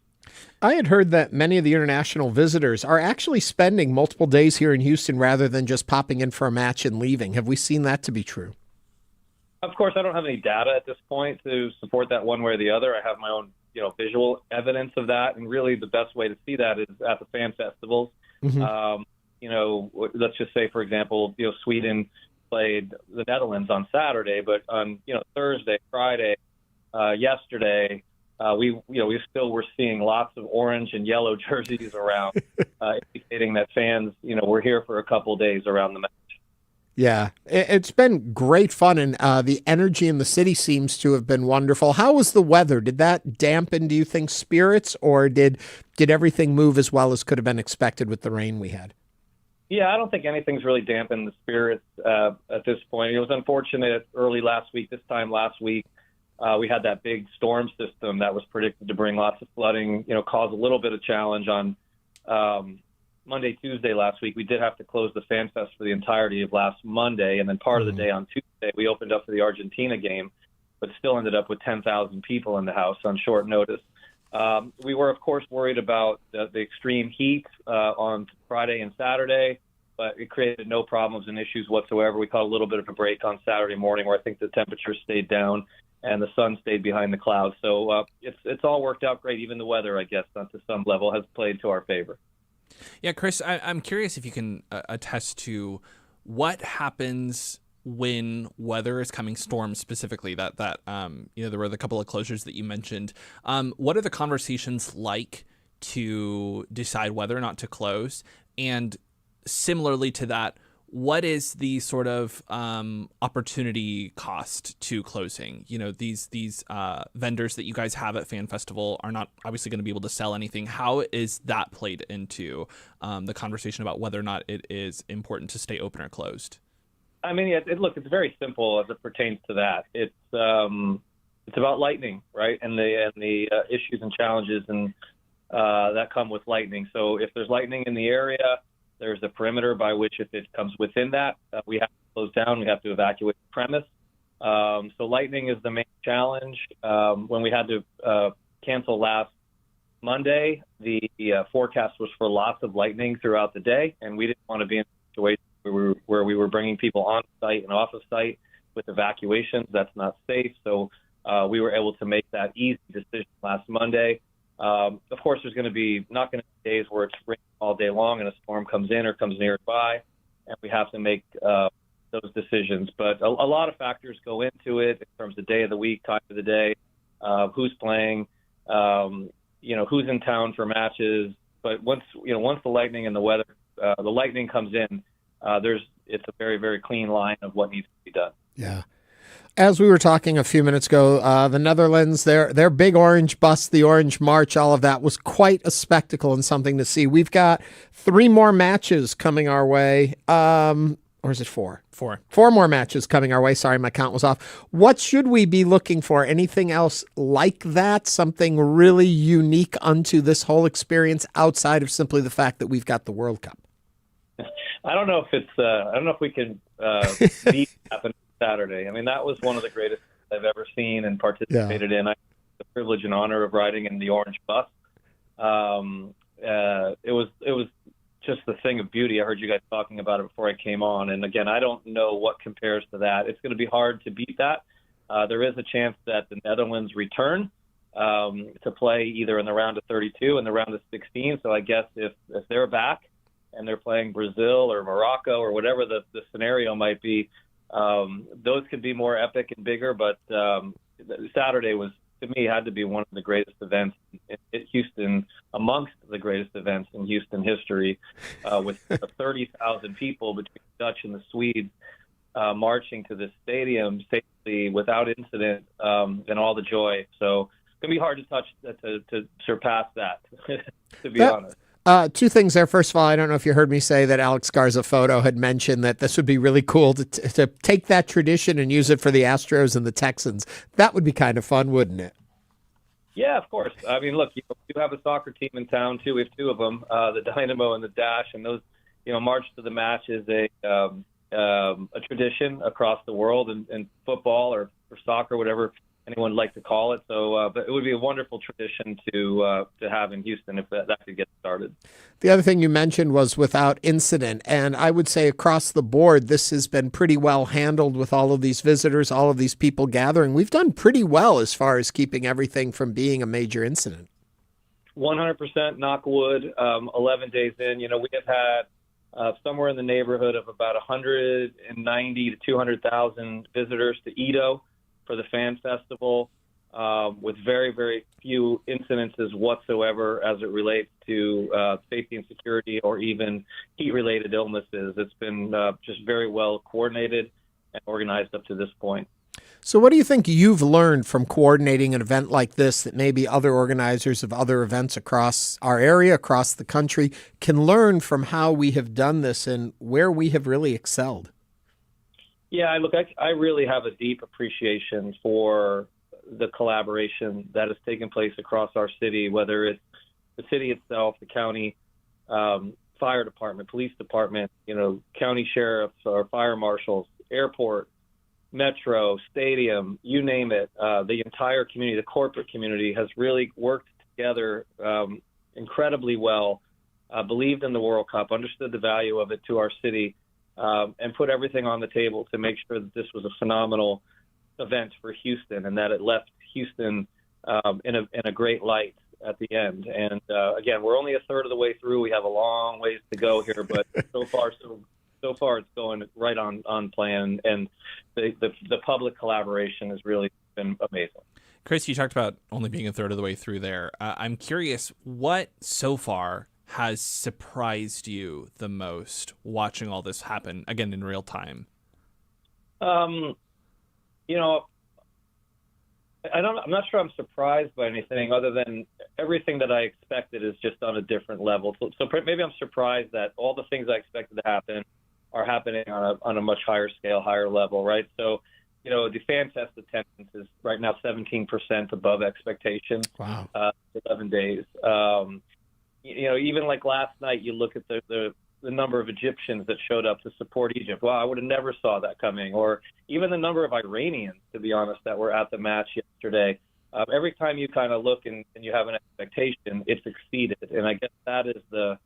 I had heard that many of the international visitors are actually spending multiple days here in Houston rather than just popping in for a match and leaving. Have we seen that to be true? Of course, I don't have any data at this point to support that one way or the other. I have my own visual evidence of that, and really the best way to see that is at the fan festivals. Mm-hmm. Let's just say, for example, Sweden played the Netherlands on Saturday, but on Thursday, Friday, yesterday, we still were seeing lots of orange and yellow jerseys around, indicating that fans were here for a couple days around the match. Yeah, it's been great fun, and the energy in the city seems to have been wonderful. How was the weather? Did that dampen, do you think, spirits, or did everything move as well as could have been expected with the rain we had? Yeah, I don't think anything's really dampened the spirits at this point. It was unfortunate this time last week, we had that big storm system that was predicted to bring lots of flooding, cause a little bit of challenge on Monday, Tuesday last week. We did have to close the Fan Fest for the entirety of last Monday, and then part of the day on Tuesday we opened up for the Argentina game, but still ended up with 10,000 people in the house on short notice. We were, of course, worried about the extreme heat on Friday and Saturday, but it created no problems and issues whatsoever. We caught a little bit of a break on Saturday morning where I think the temperature stayed down and the sun stayed behind the clouds. So it's all worked out great. Even the weather, I guess, to some level, has played to our favor. Yeah, Chris, I'm curious if you can attest to what happens when weather is coming, storms specifically, that there were the couple of closures that you mentioned. What are the conversations like to decide whether or not to close? And similarly to that, what is the sort of opportunity cost to closing? These vendors that you guys have at Fan Festival are not obviously going to be able to sell anything. How is that played into the conversation about whether or not it is important to stay open or closed? I mean, look, it's very simple as it pertains to that. It's about lightning, right? And the issues and challenges and that come with lightning. So if there's lightning in the area, there's a perimeter by which, if it comes within that, we have to close down. We have to evacuate the premise. So lightning is the main challenge. When we had to cancel last Monday, the forecast was for lots of lightning throughout the day, and we didn't want to be in a situation where we were bringing people on site and off of site with evacuations. That's not safe. So we were able to make that easy decision last Monday. Of course, there's going to be not going to be days where it's raining all day long and a storm comes in or comes nearby, and we have to make those decisions. But a lot of factors go into it in terms of day of the week, time of the day, who's playing, who's in town for matches. But once the lightning and the weather, the lightning comes in, it's a very, very clean line of what needs to be done. Yeah. As we were talking a few minutes ago, the Netherlands, their big orange bus, the Orange March, all of that was quite a spectacle and something to see. We've got 3 more matches coming our way. Or is it 4? 4. 4 more matches coming our way. Sorry, my count was off. What should we be looking for? Anything else like that? Something really unique unto this whole experience outside of simply the fact that we've got the World Cup? I don't know if we can beat happen Saturday. I mean, that was one of the greatest I've ever seen and participated in. I had the privilege and honor of riding in the orange bus. It was just the thing of beauty. I heard you guys talking about it before I came on. And again, I don't know what compares to that. It's going to be hard to beat that. There is a chance that the Netherlands return to play either in the round of 32 and the round of 16. So I guess if they're back and they're playing Brazil or Morocco or whatever the scenario might be, those could be more epic and bigger. But Saturday was, to me, had to be one of the greatest events in Houston, amongst the greatest events in Houston history, with 30,000 people between the Dutch and the Swedes marching to the stadium safely without incident, and all the joy. So it's going to be hard to touch, to surpass that, to be honest. 2 things there. First of all, I don't know if you heard me say that Alex Garza-Foto had mentioned that this would be really cool to take that tradition and use it for the Astros and the Texans. That would be kind of fun, wouldn't it? Yeah, of course. I mean, look, you have a soccer team in town, too. We have 2 of them, the Dynamo and the Dash, and those, march to the match is a tradition across the world in football or soccer, whatever anyone would like to call it. So, but it would be a wonderful tradition to have in Houston if that could get started. The other thing you mentioned was without incident, and I would say across the board, this has been pretty well handled with all of these visitors, all of these people gathering. We've done pretty well as far as keeping everything from being a major incident. 100% knock wood. 11 days in, we have had somewhere in the neighborhood of about 190 to 200,000 visitors to Edo for the fan festival, with very, very few incidences whatsoever as it relates to safety and security or even heat-related illnesses. It's been just very well coordinated and organized up to this point. So what do you think you've learned from coordinating an event like this that maybe other organizers of other events across our area, across the country, can learn from how we have done this and where we have really excelled? Yeah, look, I really have a deep appreciation for the collaboration that has taken place across our city, whether it's the city itself, the county, fire department, police department, county sheriffs or fire marshals, airport, metro, stadium, you name it. The entire community, the corporate community, has really worked together incredibly well, believed in the World Cup, understood the value of it to our city, and put everything on the table to make sure that this was a phenomenal event for Houston and that it left Houston in a great light at the end. And again, we're only a third of the way through. We have a long ways to go here, but so far it's going right on plan. And the public collaboration has really been amazing. Chris, you talked about only being a third of the way through there. I'm curious, what so far has surprised you the most watching all this happen, again, in real time? I'm not sure I'm surprised by anything other than everything that I expected is just on a different level. So maybe I'm surprised that all the things I expected to happen are happening on a much higher scale, higher level, right? So, the fan fest attendance is right now 17% above expectation. Wow. 11 days. Even like last night, you look at the number of Egyptians that showed up to support Egypt. Wow, I would have never saw that coming. Or even the number of Iranians, to be honest, that were at the match yesterday. every time you kind of look and you have an expectation, it's exceeded. And I guess that is the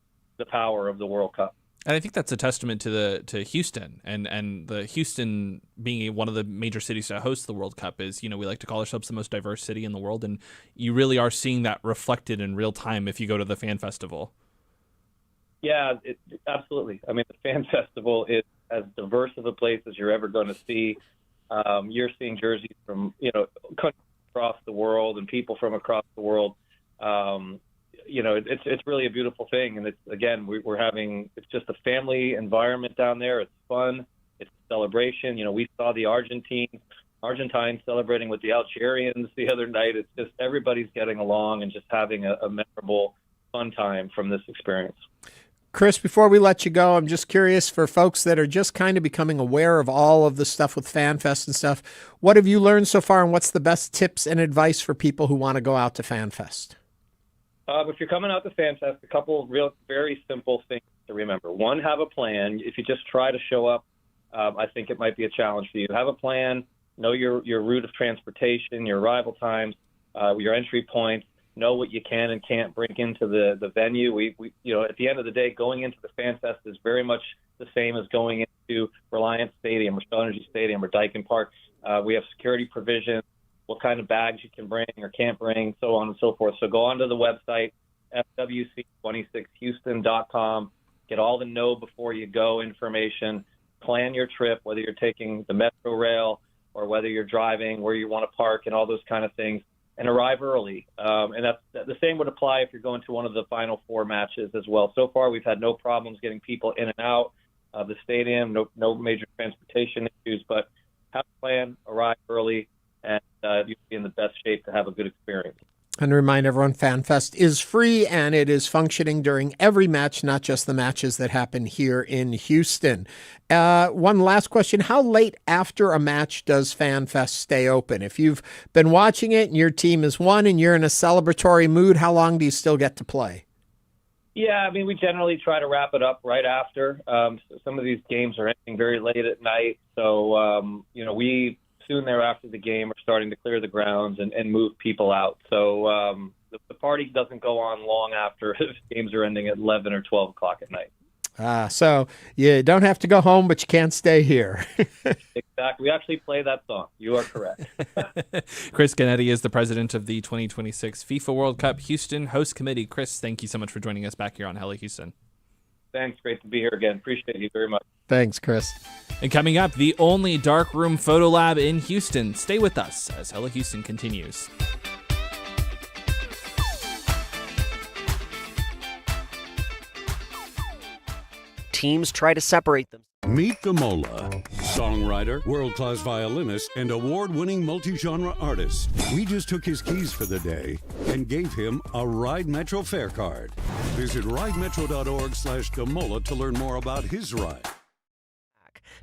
power of the World Cup. And I think that's a testament to Houston and the Houston being one of the major cities to host the World Cup is, we like to call ourselves the most diverse city in the world. And you really are seeing that reflected in real time if you go to the fan festival. Yeah, absolutely. I mean, the fan festival is as diverse of a place as you're ever going to see. You're seeing jerseys from, countries across the world and people from across the world. It's really a beautiful thing. And it's, again, it's just a family environment down there. It's fun. It's a celebration. We saw the Argentines celebrating with the Algerians the other night. It's just everybody's getting along and just having a memorable, fun time from this experience. Chris, before we let you go, I'm just curious for folks that are just kind of becoming aware of all of the stuff with FanFest and stuff, what have you learned so far and what's the best tips and advice for people who want to go out to FanFest? If you're coming out to FanFest, a couple of very simple things to remember. One, have a plan. If you just try to show up, I think it might be a challenge for you. Have a plan, know your route of transportation, your arrival times, your entry points, know what you can and can't bring into the venue. We at the end of the day, going into the FanFest is very much the same as going into Reliance Stadium or Shell Energy Stadium or Adkison Park. We have security provisions, what kind of bags you can bring or can't bring, so on and so forth. So go onto the website, fwc26houston.com, get all the know before you go information, plan your trip, whether you're taking the Metro Rail or whether you're driving, where you want to park and all those kind of things, and arrive early. And that's the same would apply if you're going to one of the Final Four matches as well. So far, we've had no problems getting people in and out of the stadium, no major transportation issues, but have a plan, arrive early, and you'll be in the best shape to have a good experience. And to remind everyone, FanFest is free, and it is functioning during every match, not just the matches that happen here in Houston. One last question. How late after a match does FanFest stay open? If you've been watching it and your team has won and you're in a celebratory mood, how long do you still get to play? Yeah, I mean, we generally try to wrap it up right after. Some of these games are ending very late at night, so, we soon thereafter the game are starting to clear the grounds and move people out. So the party doesn't go on long after games are ending at 11 or 12 o'clock at night. So you don't have to go home, but you can't stay here. Exactly. We actually play that song. You are correct. Chris Canetti is the president of the 2026 FIFA World Cup Houston Host Committee. Chris, thank you so much for joining us back here on Hello Houston. Thanks. Great to be here again. Appreciate you very much. Thanks, Chris. And coming up, the only darkroom photo lab in Houston. Stay with us as Hello Houston continues. Teams try to separate them. Meet Gamola, songwriter, world-class violinist, and award-winning multi-genre artist. We just took his keys for the day and gave him a Ride Metro fare card. Visit ridemetro.org/Gamola to learn more about his ride.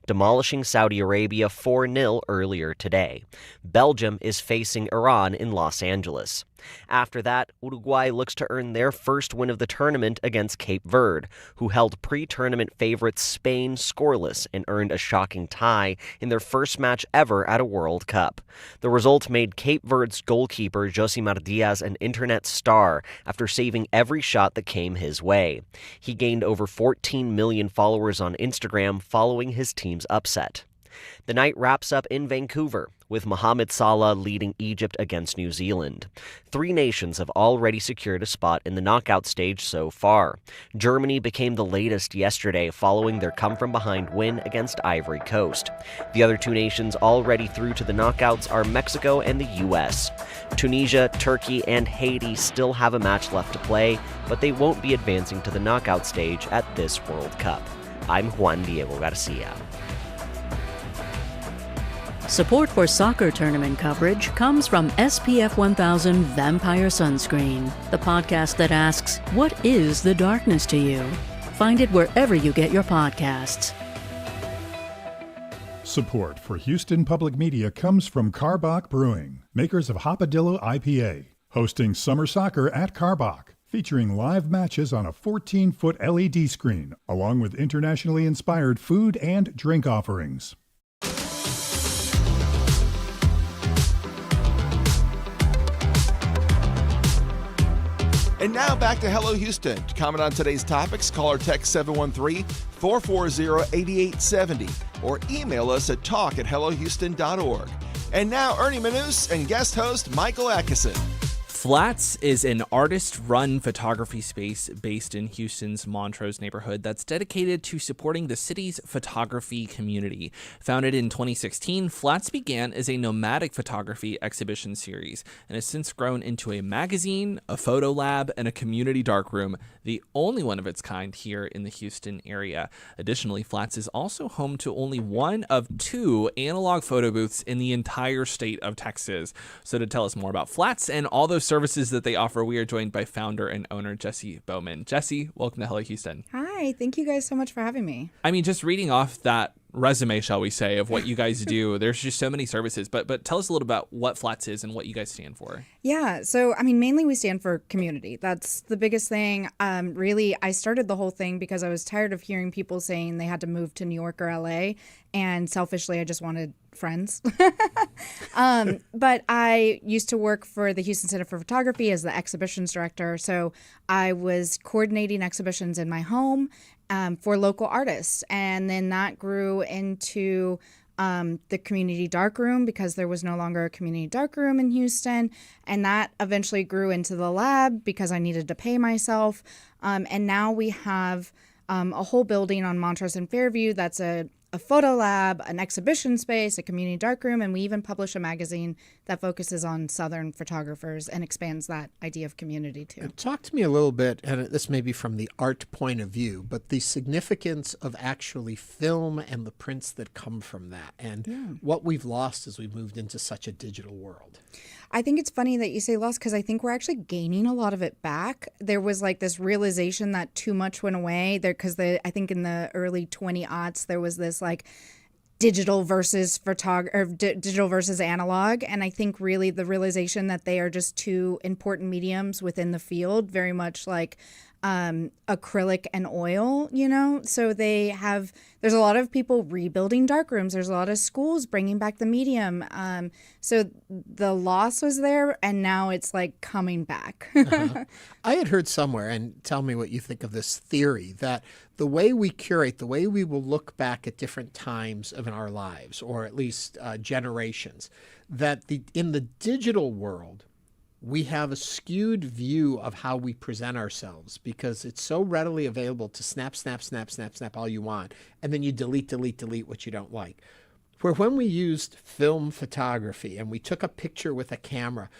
Demolishing Saudi Arabia 4-0 earlier today. Belgium is facing Iran in Los Angeles. After that, Uruguay looks to earn their first win of the tournament against Cape Verde, who held pre-tournament favorites Spain scoreless and earned a shocking tie in their first match ever at a World Cup. The result made Cape Verde's goalkeeper Josimar Diaz an internet star after saving every shot that came his way. He gained over 14 million followers on Instagram following his team's upset. The night wraps up in Vancouver, with Mohamed Salah leading Egypt against New Zealand. 3 nations have already secured a spot in the knockout stage so far. Germany became the latest yesterday following their come-from-behind win against Ivory Coast. The other 2 nations already through to the knockouts are Mexico and the U.S. Tunisia, Turkey, and Haiti still have a match left to play, but they won't be advancing to the knockout stage at this World Cup. I'm Juan Diego Garcia. Support for soccer tournament coverage comes from SPF 1000 Vampire Sunscreen, the podcast that asks, what is the darkness to you? Find it wherever you get your podcasts. Support for Houston Public Media comes from Karbach Brewing, makers of Hopadillo IPA, hosting summer soccer at Karbach, featuring live matches on a 14-foot LED screen, along with internationally inspired food and drink offerings. And now back to Hello Houston. To comment on today's topics, call or text 713-440-8870 or email us at talk@hellohouston.org. And now Ernie Manous and guest host Michael Adkison. Flats is an artist-run photography space based in Houston's Montrose neighborhood that's dedicated to supporting the city's photography community. Founded in 2016, Flats began as a nomadic photography exhibition series and has since grown into a magazine, a photo lab, and a community darkroom, the only one of its kind here in the Houston area. Additionally, Flats is also home to only one of 2 analog photo booths in the entire state of Texas. So to tell us more about Flats and all those services that they offer, we are joined by founder and owner Jesse Bowman. Jesse, welcome to Hello Houston. Hi, thank you guys so much for having me. I mean, just reading off that resume, shall we say, of what you guys do, there's just so many services, but tell us a little about what Flats is and what you guys stand for. Yeah, so I mean, mainly we stand for community. That's the biggest thing. Really, I started the whole thing because I was tired of hearing people saying they had to move to New York or LA, and selfishly, I just wanted friends. But I used to work for the Houston Center for Photography as the exhibitions director, so I was coordinating exhibitions in my home for local artists, and then that grew into the community darkroom because there was no longer a community darkroom in Houston, and that eventually grew into the lab because I needed to pay myself, and now we have a whole building on Montrose and Fairview that's a photo lab, an exhibition space, a community darkroom, and we even publish a magazine that focuses on Southern photographers and expands that idea of community too. Talk to me a little bit, and this may be from the art point of view, but the significance of actually film and the prints that come from that, and what we've lost as we've moved into such a digital world. I think it's funny that you say lost because I think we're actually gaining a lot of it back. There was like this realization that too much went away there because I think in the early 2000s there was this like digital versus digital versus analog, and I think really the realization that they are just two important mediums within the field, very much like acrylic and oil, you know? So there's a lot of people rebuilding darkrooms. There's a lot of schools bringing back the medium. So the loss was there, and now it's like coming back. I had heard somewhere, and tell me what you think of this theory, that the way we curate, the way we will look back at different times of our lives, or at least generations, that in the digital world, we have a skewed view of how we present ourselves because it's so readily available to snap all you want, and then you delete what you don't like. Where when we used film photography and we took a picture with a camera,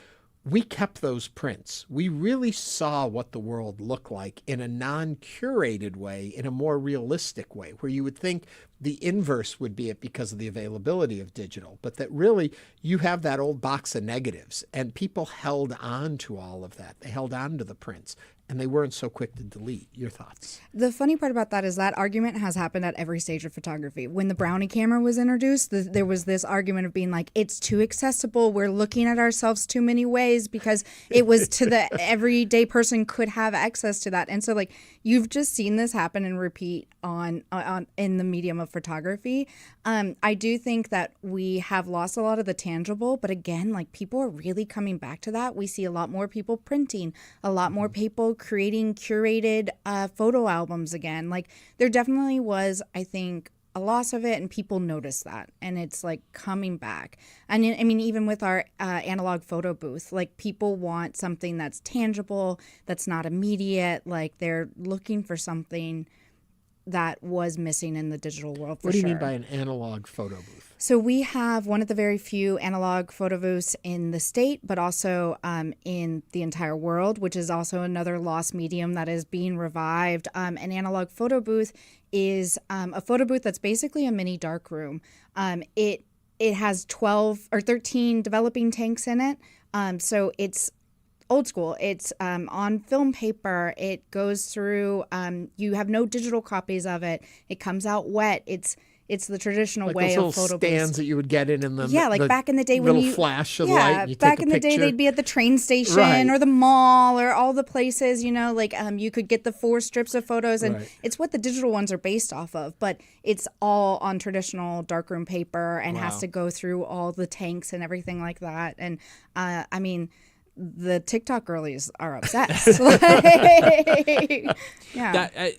we kept those prints. We really saw what the world looked like in a non-curated way, in a more realistic way, where you would think the inverse would be it because of the availability of digital, but that really you have that old box of negatives, and people held on to all of that. They held on to the prints, and they weren't so quick to delete. Your thoughts? The funny part about that is that argument has happened at every stage of photography. When the Brownie camera was introduced, there was this argument of being like, it's too accessible. We're looking at ourselves too many ways because it was to the everyday person could have access to that. And so like you've just seen this happen and repeat on in the medium of photography. I do think that we have lost a lot of the tangible, but again, like people are really coming back to that. We see a lot more people printing, a lot more people creating curated photo albums again. Like there definitely was, I think, a loss of it, and people notice that, and it's like coming back. And I mean, even with our analog photo booth, like people want something that's tangible, that's not immediate. Like they're looking for something that was missing in the digital world for sure. What do you mean by an analog photo booth? So we have one of the very few analog photo booths in the state, but also in the entire world, which is also another lost medium that is being revived. An analog photo booth is a photo booth that's basically a mini darkroom. It has 12 or 13 developing tanks in it. So it's old school. It's on film paper. It goes through, you have no digital copies of it. It comes out wet. It's the traditional like way those of photo stands booths. that you would get in them. Yeah, like back in the day when little flash of light. And you back take in a the day picture. they'd be at the train station Right. or the mall or all the places, you know, like you could get the 4 strips of photos, and Right. it's what the digital ones are based off of, but it's all on traditional darkroom paper and has Wow. to go through all the tanks and everything like that. And I mean, the TikTok girlies are obsessed. Like, yeah.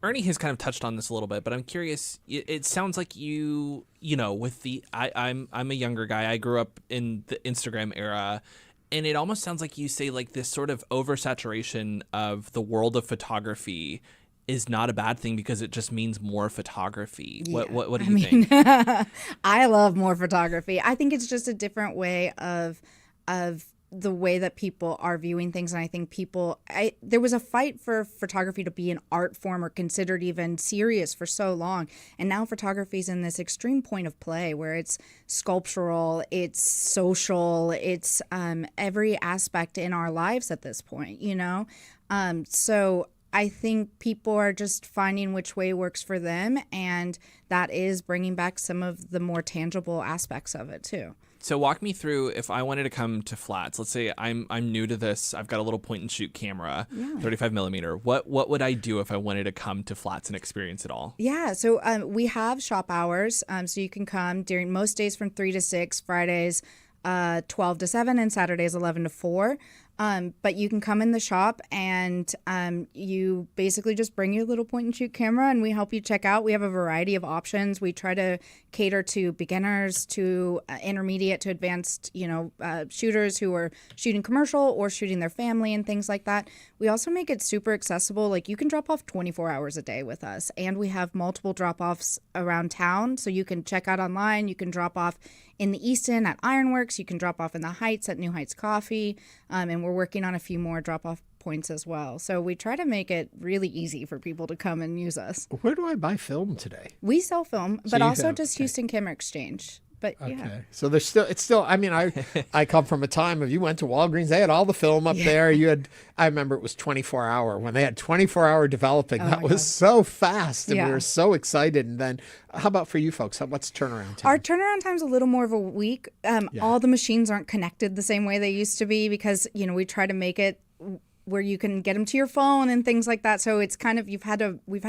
Ernie has kind of touched on this a little bit, but I'm curious. It sounds like you know, with the I'm a younger guy. I grew up in the Instagram era, and it almost sounds like you say like this sort of oversaturation of the world of photography is not a bad thing because it just means more photography. Yeah. What do you think? I love more photography. I think it's just a different way of the way that people are viewing things. And I think there was a fight for photography to be an art form or considered even serious for so long. And now photography is in this extreme point of play where it's sculptural, it's social, it's every aspect in our lives at this point, you know? So I think people are just finding which way works for them. And that is bringing back some of the more tangible aspects of it too. So walk me through, if I wanted to come to Flats, let's say I'm new to this, I've got a little point and shoot camera, 35 millimeter. What would I do if I wanted to come to Flats and experience it all? Yeah, so we have shop hours, so you can come during most days from 3 to 6, Fridays 12 to 7, and Saturdays 11 to 4. But you can come in the shop and you basically just bring your little point and shoot camera and we help you check out. We have a variety of options. We try to cater to beginners, to intermediate, to advanced, shooters who are shooting commercial or shooting their family and things like that. We also make it super accessible. Like you can drop off 24 hours a day with us, and we have multiple drop-offs around town. So you can check out online. You can drop off in the East End at Ironworks. You can drop off in the Heights at New Heights Coffee. And we're working on a few more drop-off points as well. So we try to make it really easy for people to come and use us. Where do I buy film today? We sell film, but also just Houston Camera Exchange. But yeah. So it's still, I mean, I come from a time of, you went to Walgreens, they had all the film up there. I remember it was 24-hour. When they had 24-hour developing, that was so fast, and we were so excited. And then how about for you folks? What's turnaround time? Our turnaround time's a little more of a week. All the machines aren't connected the same way they used to be because, we try to make it where you can get them to your phone and things like that. So it's kind of, we've had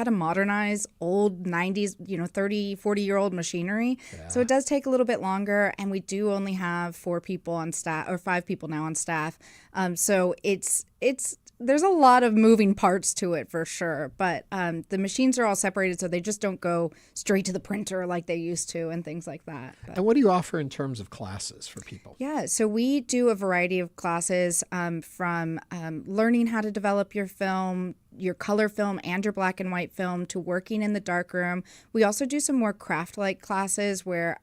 to modernize old 90s, 30, 40-year-old machinery. Yeah. So it does take a little bit longer, and we do only have 4 people on staff, or 5 people now on staff. So there's a lot of moving parts to it for sure, but the machines are all separated, so they just don't go straight to the printer like they used to and things like that. But. And what do you offer in terms of classes for people? Yeah, so we do a variety of classes from learning how to develop your film, your color film and your black and white film, to working in the darkroom. We also do some more craft-like classes where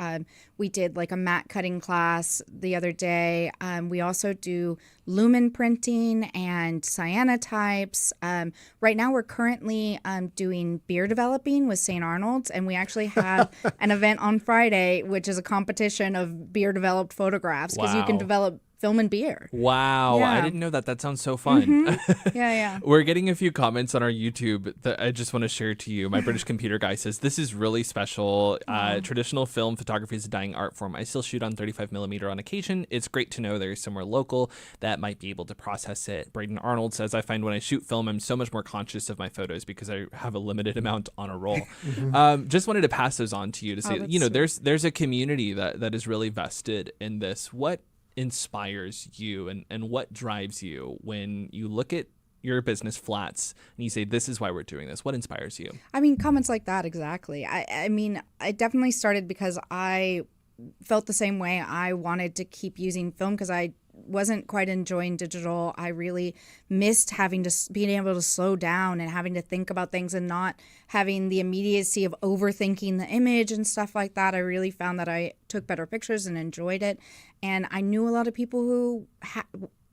we did like a matte cutting class the other day. We also do lumen printing and cyanotypes. Right now we're currently doing beer developing with St. Arnold's, and we actually have an event on Friday, which is a competition of beer developed photographs, because you can develop film and beer. Wow. Yeah. I didn't know that. That sounds so fun. Mm-hmm. Yeah. We're getting a few comments on our YouTube that I just want to share to you. My British computer guy says, this is really special. Traditional film photography is a dying art form. I still shoot on 35 millimeter on occasion. It's great to know there's somewhere local that might be able to process it. Braden Arnold says, I find when I shoot film, I'm so much more conscious of my photos because I have a limited amount on a roll. Just wanted to pass those on to you to say, there's a community that is really vested in this. What inspires you and what drives you when you look at your business, Flats, and you say, this is why we're doing this? What inspires you? I mean, comments like that, exactly. I mean, I definitely started because I felt the same way. I wanted to keep using film because I wasn't quite enjoying digital. I really missed being able to slow down and having to think about things and not having the immediacy of overthinking the image and stuff like that. I really found that I took better pictures and enjoyed it. And I knew a lot of people who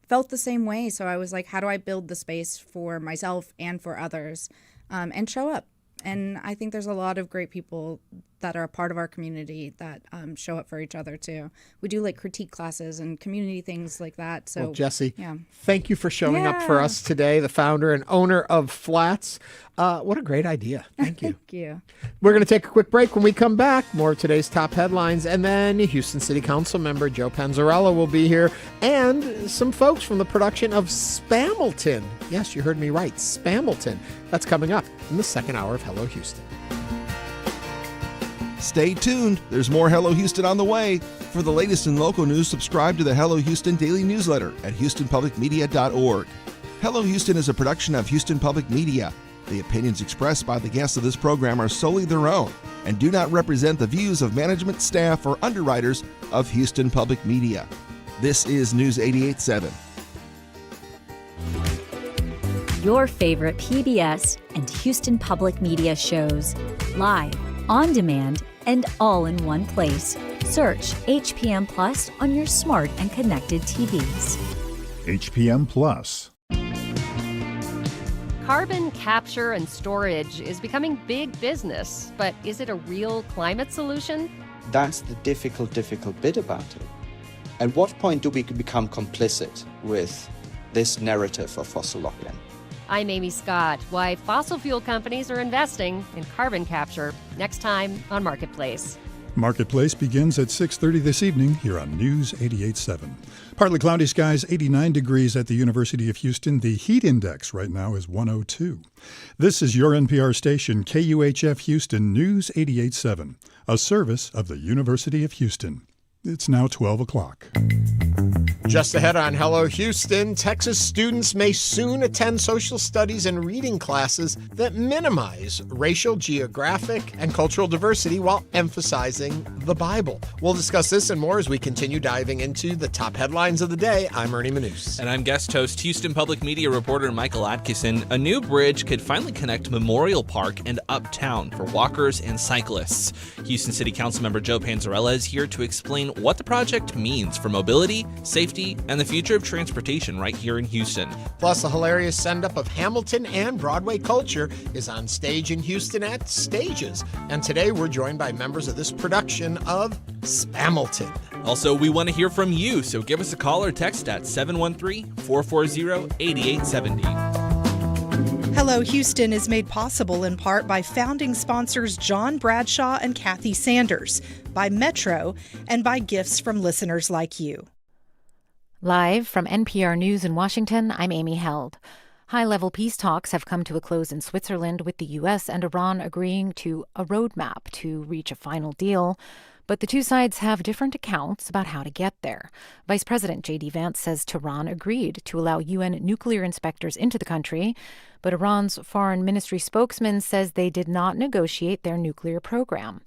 felt the same way. So I was like, how do I build the space for myself and for others and show up? And I think there's a lot of great people that are a part of our community that show up for each other too. We do like critique classes and community things like that. So, well, Jessie, thank you for showing up for us today, the founder and owner of Flats. What a great idea. Thank you. Thank you. We're going to take a quick break. When we come back, more of today's top headlines, and then Houston City Council member Joe Panzarella will be here, and some folks from the production of Spamilton. Yes, you heard me right, Spamilton. That's coming up in the second hour of Hello Houston. Stay tuned. There's more Hello Houston on the way. For the latest in local news, subscribe to the Hello Houston Daily Newsletter at HoustonPublicMedia.org. Hello Houston is a production of Houston Public Media. The opinions expressed by the guests of this program are solely their own and do not represent the views of management, staff, or underwriters of Houston Public Media. This is News 88.7. Your favorite PBS and Houston Public Media shows, live, on demand, and all in one place. Search HPM Plus on your smart and connected TVs. HPM Plus. Carbon capture and storage is becoming big business, but is it a real climate solution? That's the difficult bit about it. At what point do we become complicit with this narrative of fossil lock-in? I'm Amy Scott. Why fossil fuel companies are investing in carbon capture. Next time on Marketplace. Marketplace begins at 6:30 this evening here on News 88.7. Partly cloudy skies, 89 degrees at the University of Houston. The heat index right now is 102. This is your NPR station, KUHF Houston News 88.7, a service of the University of Houston. It's now 12 o'clock. Just ahead on Hello Houston, Texas students may soon attend social studies and reading classes that minimize racial, geographic, and cultural diversity while emphasizing the Bible. We'll discuss this and more as we continue diving into the top headlines of the day. I'm Ernie Manous. And I'm guest host, Houston Public Media reporter Michael Adkison. A new bridge could finally connect Memorial Park and Uptown for walkers and cyclists. Houston City Council member Joe Panzarella is here to explain what the project means for mobility, safety, and the future of transportation right here in Houston. Plus, a hilarious send-up of Hamilton and Broadway culture is on stage in Houston at Stages. And today we're joined by members of this production of Spamilton. Also, we want to hear from you, so give us a call or text at 713-440-8870. Hello Houston is made possible in part by founding sponsors John Bradshaw and Kathy Sanders, by Metro, and by gifts from listeners like you. Live from NPR News in Washington, I'm Amy Held. High-level peace talks have come to a close in Switzerland, with the U.S. and Iran agreeing to a roadmap to reach a final deal. But the two sides have different accounts about how to get there. Vice President J.D. Vance says Tehran agreed to allow UN nuclear inspectors into the country, but Iran's foreign ministry spokesman says they did not negotiate their nuclear program.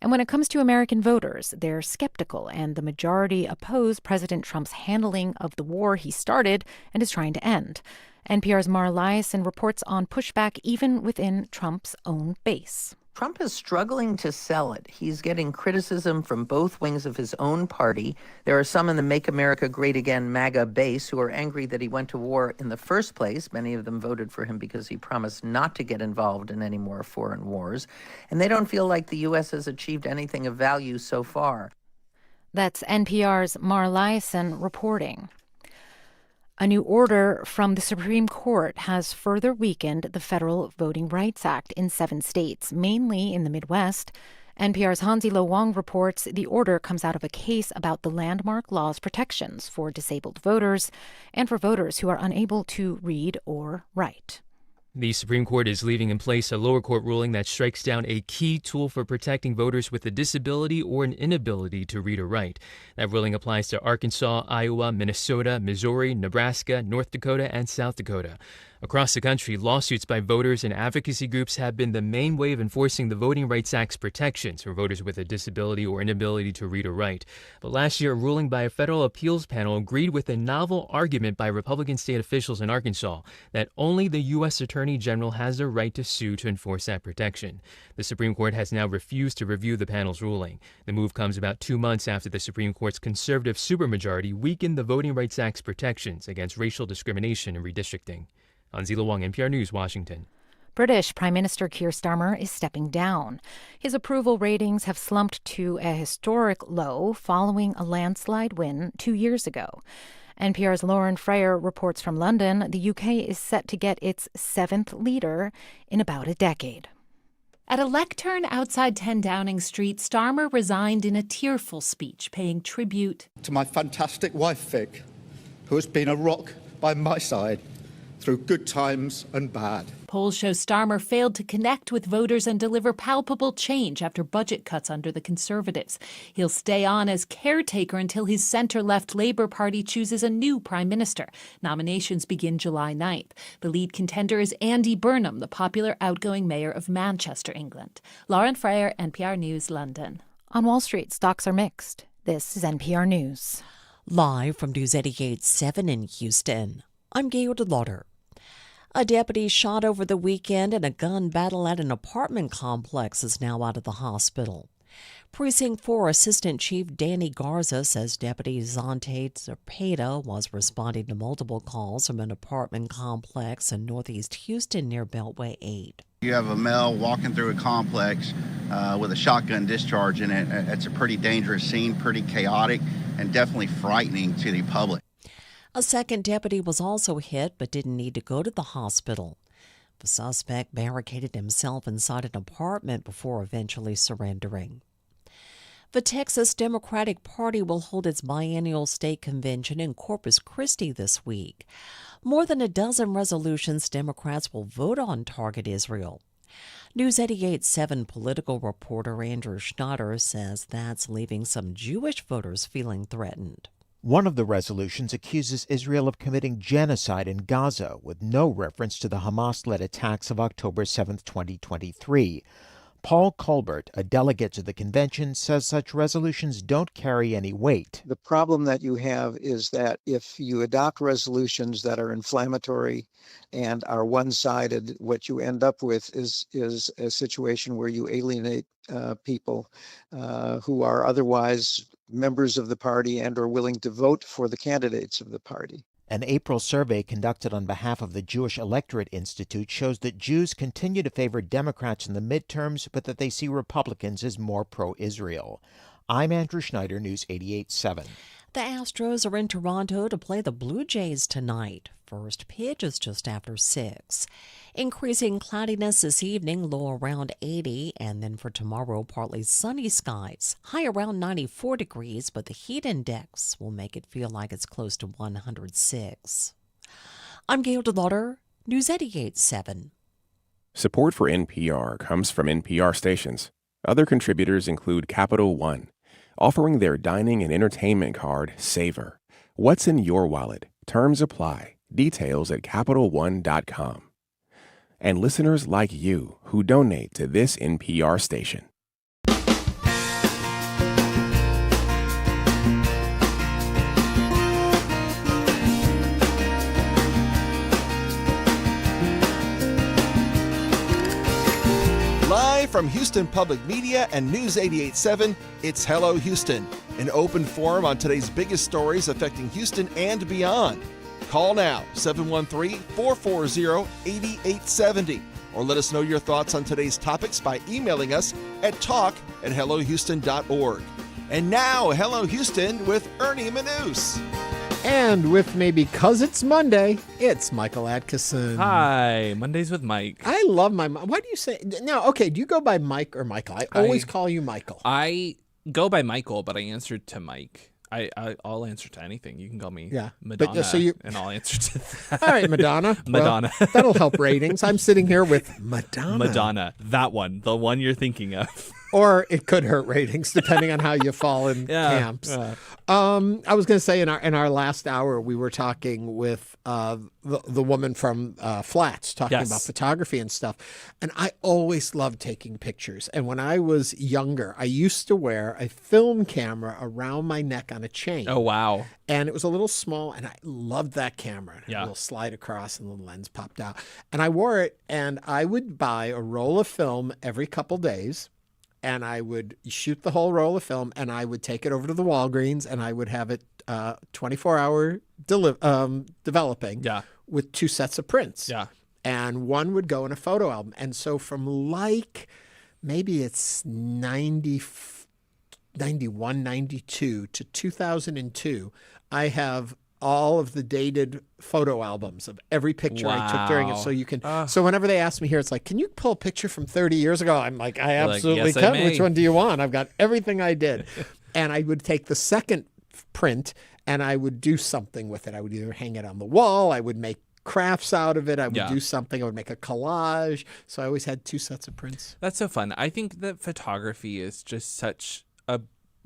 And when it comes to American voters, they're skeptical, and the majority oppose President Trump's handling of the war he started and is trying to end. NPR's Mara Liasson reports on pushback even within Trump's own base. Trump is struggling to sell it. He's getting criticism from both wings of his own party. There are some in the Make America Great Again MAGA base who are angry that he went to war in the first place. Many of them voted for him because he promised not to get involved in any more foreign wars. And they don't feel like the U.S. has achieved anything of value so far. That's NPR's Mara Liasson reporting. A new order from the Supreme Court has further weakened the Federal Voting Rights Act in 7 states, mainly in the Midwest. NPR's Hansi Lo Wang reports the order comes out of a case about the landmark law's protections for disabled voters and for voters who are unable to read or write. The Supreme Court is leaving in place a lower court ruling that strikes down a key tool for protecting voters with a disability or an inability to read or write. That ruling applies to Arkansas, Iowa, Minnesota, Missouri, Nebraska, North Dakota, and South Dakota. Across the country, lawsuits by voters and advocacy groups have been the main way of enforcing the Voting Rights Act's protections for voters with a disability or inability to read or write. But last year, a ruling by a federal appeals panel agreed with a novel argument by Republican state officials in Arkansas that only the U.S. Attorney General has the right to sue to enforce that protection. The Supreme Court has now refused to review the panel's ruling. The move comes about 2 months after the Supreme Court's conservative supermajority weakened the Voting Rights Act's protections against racial discrimination and redistricting. Hansi Lo Wang, NPR News, Washington. British Prime Minister Keir Starmer is stepping down. His approval ratings have slumped to a historic low following a landslide win 2 years ago. NPR's Lauren Freyer reports from London the UK is set to get its 7th leader in about a decade. At a lectern outside 10 Downing Street, Starmer resigned in a tearful speech, paying tribute to my fantastic wife, Vic, who has been a rock by my side through good times and bad. Polls show Starmer failed to connect with voters and deliver palpable change after budget cuts under the Conservatives. He'll stay on as caretaker until his centre-left Labour Party chooses a new Prime Minister. Nominations begin July 9th. The lead contender is Andy Burnham, the popular outgoing mayor of Manchester, England. Lauren Freyer, NPR News, London. On Wall Street, stocks are mixed. This is NPR News. Live from News 88.7 in Houston, I'm Gail DeLauder. A deputy shot over the weekend in a gun battle at an apartment complex is now out of the hospital. Precinct 4 Assistant Chief Danny Garza says Deputy Zante Zepeda was responding to multiple calls from an apartment complex in northeast Houston near Beltway 8. You have a male walking through a complex with a shotgun discharge in it. It's a pretty dangerous scene, pretty chaotic, and definitely frightening to the public. A second deputy was also hit but didn't need to go to the hospital. The suspect barricaded himself inside an apartment before eventually surrendering. The Texas Democratic Party will hold its biennial state convention in Corpus Christi this week. More than a dozen resolutions Democrats will vote on target Israel. News 88.7 political reporter Andrew Schneider says that's leaving some Jewish voters feeling threatened. One of the resolutions accuses Israel of committing genocide in Gaza, with no reference to the Hamas-led attacks of October 7, 2023. Paul Colbert, a delegate to the convention, says such resolutions don't carry any weight. The problem that you have is that if you adopt resolutions that are inflammatory and are one-sided, what you end up with is a situation where you alienate people who are otherwise members of the party and are willing to vote for the candidates of the party. An April survey conducted on behalf of the Jewish Electorate Institute shows that Jews continue to favor Democrats in the midterms, but that they see Republicans as more pro-Israel. I'm Andrew Schneider, News 88.7. The Astros are in Toronto to play the Blue Jays tonight. First pitch is just after 6. Increasing cloudiness this evening, low around 80, and then for tomorrow, partly sunny skies. High around 94 degrees, but the heat index will make it feel like it's close to 106. I'm Gail DeLauder, News 88.7. Support for NPR comes from NPR stations. Other contributors include Capital One, offering their dining and entertainment card, Savor. What's in your wallet? Terms apply. Details at CapitalOne.com. And listeners like you who donate to this NPR station. Live from Houston Public Media and News 88.7, it's Hello Houston, an open forum on today's biggest stories affecting Houston and beyond. Call now, 713-440-8870, or let us know your thoughts on today's topics by emailing us at talk@hellohouston.org. And now, Hello Houston with Ernie Manous. And with me, because it's Monday, it's Michael Adkison. Hi, Mondays with Mike. I love my... Why do you say... No, okay, do you go by Mike or Michael? I always call you Michael. I go by Michael, but I answered to Mike. I'll answer to anything. You can call me Madonna, and I'll answer to that. All right, Madonna. Madonna. Well, that'll help ratings. I'm sitting here with Madonna. Madonna. That one. The one you're thinking of. Or it could hurt ratings, depending on how you fall in camps. Yeah. I was going to say in our last hour, we were talking with the woman from Flats, talking about photography and stuff. And I always loved taking pictures. And when I was younger, I used to wear a film camera around my neck on a chain. Oh, wow. And it was a little small, and I loved that camera. Yeah. A little slide across, and the lens popped out. And I wore it, and I would buy a roll of film every couple days. And I would shoot the whole roll of film, and I would take it over to the Walgreens, and I would have it 24-hour developing with 2 sets of prints. Yeah. And one would go in a photo album. And so from maybe it's 91, 92 to 2002, I have all of the dated photo albums of every picture I took during it. So you can, so whenever they ask me here, it's like, can you pull a picture from 30 years ago? I'm like, I absolutely can. Which one do you want? I've got everything I did. And I would take the second print and I would do something with it. I would either hang it on the wall. I would make crafts out of it. I would Yeah. do something. I would make a collage. So I always had 2 sets of prints. That's so fun. I think that photography is just such a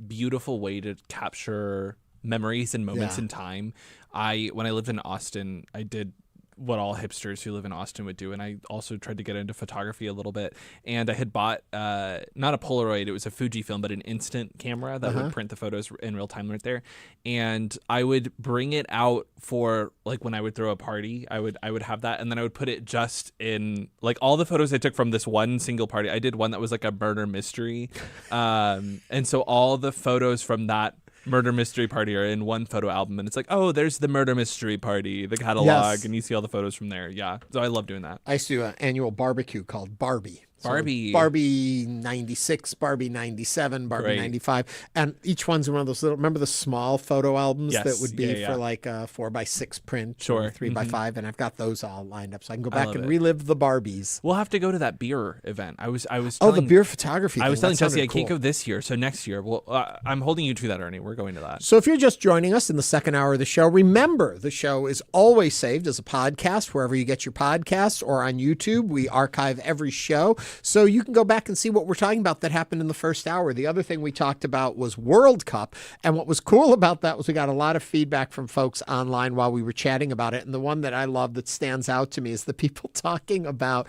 beautiful way to capture memories and moments Yeah. in time. When I lived in Austin, I did what all hipsters who live in Austin would do, and I also tried to get into photography a little bit. And I had bought not a Polaroid, it was a Fujifilm, but an instant camera that would print the photos in real time right there. And I would bring it out for like when I would throw a party. I would have that, and then I would put it just in like all the photos I took from this one single party. I did one that was like a murder mystery, and so all the photos from that murder mystery party are in one photo album, and it's like, oh, there's the murder mystery party, the catalog, Yes. and you see all the photos from there. Yeah, so I love doing that. I used to do an annual barbecue called Barbie. Barbie 96, Barbie 97, Barbie Great. 95. And each one's one of those little, remember the small photo albums Yes. that would be Yeah. for like a 4x6 print Sure. or 3x5. And I've got those all lined up. So I can go I back love and it. relive the Barbies. We'll have to go to that beer event. I was Oh, the telling- beer photography I was thing. telling That Jesse I sounded can't cool. go this year, so next year. Well, I'm holding you to that, Ernie. We're going to that. So if you're just joining us in the second hour of the show, remember the show is always saved as a podcast wherever you get your podcasts or on YouTube. We archive every show. So you can go back and see what we're talking about that happened in the first hour. The other thing we talked about was World Cup. And what was cool about that was we got a lot of feedback from folks online while we were chatting about it. And the one that I love that stands out to me is the people talking about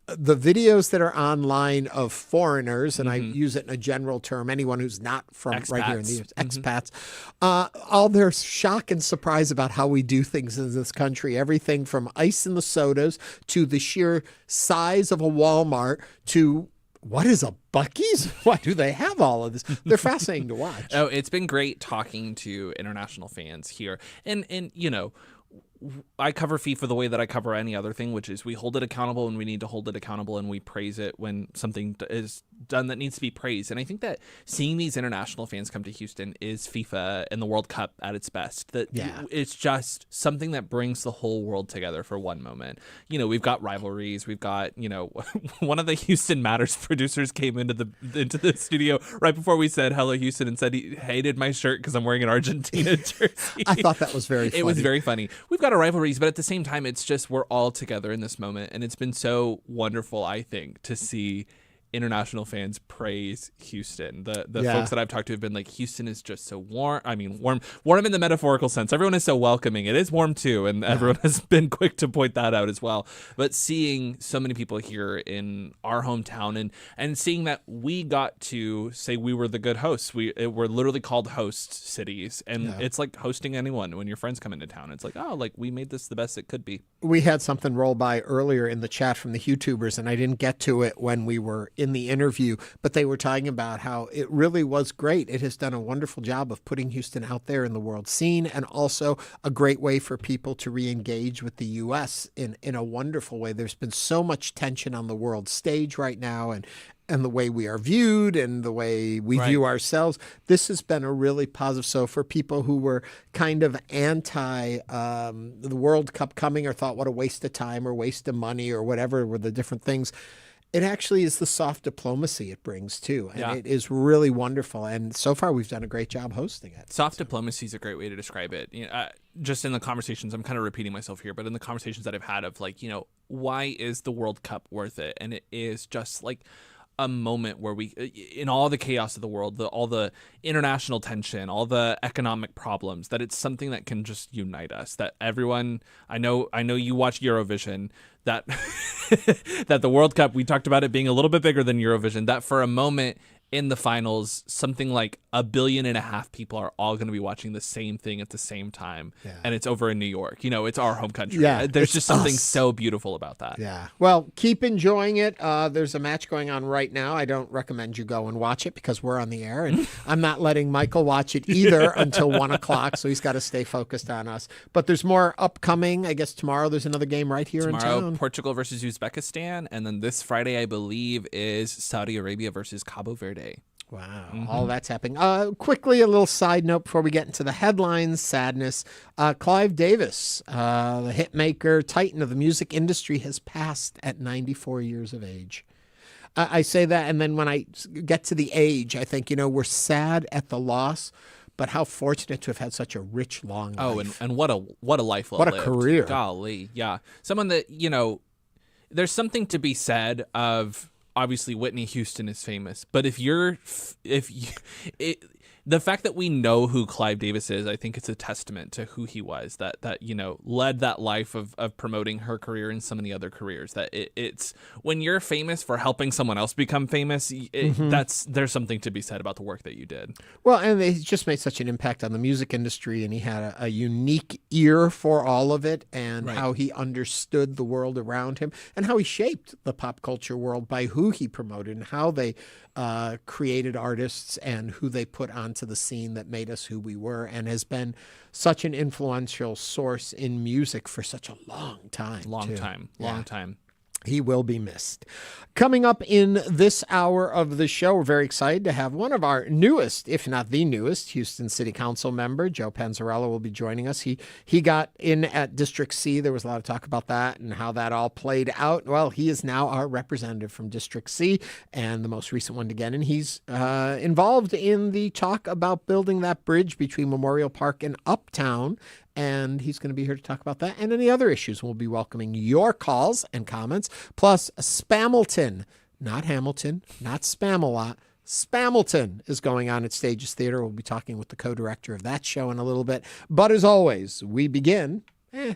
the videos that are online of foreigners, and I use it in a general term, anyone who's not from right here in the expats, all their shock and surprise about how we do things in this country. Everything from ice in the sodas to the sheer size of a Walmart to what is a Buc-ee's? Why do they have all of this? They're fascinating to watch. Oh, it's been great talking to international fans here. And you know, I cover FIFA the way that I cover any other thing, which is we hold it accountable when we need to hold it accountable, and we praise it when something is done that needs to be praised. And I think that seeing these international fans come to Houston is FIFA and the World Cup at its best. That it's just something that brings the whole world together for one moment. You know, we've got rivalries. We've got, you know, one of the Houston Matters producers came into the studio right before we said hello Houston and said he hated my shirt because I'm wearing an Argentina jersey. I thought that was very funny. It was very funny. We've got our rivalries, but at the same time, it's just we're all together in this moment. And it's been so wonderful, I think, to see international fans praise Houston. The folks that I've talked to have been like, Houston is just so warm. I mean, warm in the metaphorical sense. Everyone is so welcoming. It is warm too, and everyone has been quick to point that out as well. But seeing so many people here in our hometown and seeing that we got to say we were the good hosts. We're literally called host cities, and it's like hosting anyone when your friends come into town. It's like, oh, like we made this the best it could be. We had something roll by earlier in the chat from the YouTubers, and I didn't get to it when we were in the interview, but they were talking about how it really was great. It has done a wonderful job of putting Houston out there in the world scene, and also a great way for people to re-engage with the U.S. in a wonderful way. There's been so much tension on the world stage right now, and the way we are viewed and the way we view ourselves. This has been a really positive. So for people who were kind of anti the World Cup coming or thought what a waste of time or waste of money or whatever were the different things, it actually is the soft diplomacy it brings too. And it is really wonderful. And so far we've done a great job hosting it. Soft diplomacy is a great way to describe it. You know, just in the conversations, I'm kind of repeating myself here, but in the conversations that I've had of like, you know, why is the World Cup worth it? And it is just like a moment where we, in all the chaos of the world, all the international tension, all the economic problems, that it's something that can just unite us. That everyone, I know you watch Eurovision, that that the World Cup, we talked about it being a little bit bigger than Eurovision, that for a moment in the finals, something like 1.5 billion people are all going to be watching the same thing at the same time. And it's over in New York. You know, it's our home country. There's just something so beautiful about that. Yeah. Well, keep enjoying it. There's a match going on right now. I don't recommend you go and watch it because we're on the air, and I'm not letting Michael watch it either until 1 o'clock. So he's got to stay focused on us. But there's more upcoming. I guess tomorrow there's another game right here in town. Portugal versus Uzbekistan. And then this Friday, I believe, is Saudi Arabia versus Cabo Verde. Wow. All that's happening. Quickly, a little side note before we get into the headlines, sadness. Clive Davis, the hit maker, titan of the music industry, has passed at 94 years of age. I say that, and then when I get to the age, I think, you know, we're sad at the loss, but how fortunate to have had such a rich, long life. Oh, and what a life well What a lived. career. Golly, yeah. Someone that, there's something to be said of, obviously Whitney Houston is famous, but the fact that we know who Clive Davis is, I think it's a testament to who he was, that led that life of promoting her career and some of the other careers. That it's when you're famous for helping someone else become famous, there's something to be said about the work that you did. Well, and he just made such an impact on the music industry, and he had a unique ear for all of it, and how he understood the world around him, and how he shaped the pop culture world by who he promoted and how they created artists and who they put onto the scene that made us who we were, and has been such an influential source in music for such a long time. Long time. He will be missed. Coming up in this hour of the show, we're very excited to have one of our newest, if not the newest, Houston City Council member, Joe Panzarella, will be joining us. He got in at District C. There was a lot of talk about that and how that all played out. Well, he is now our representative from District C and the most recent one to get in. He's involved in the talk about building that bridge between Memorial Park and Uptown. And he's going to be here to talk about that and any other issues. We'll be welcoming your calls and comments. Plus, Spamilton, not Hamilton, not Spam-A-Lot. Spamilton is going on at Stages Theater. We'll be talking with the co-director of that show in a little bit. But as always, we begin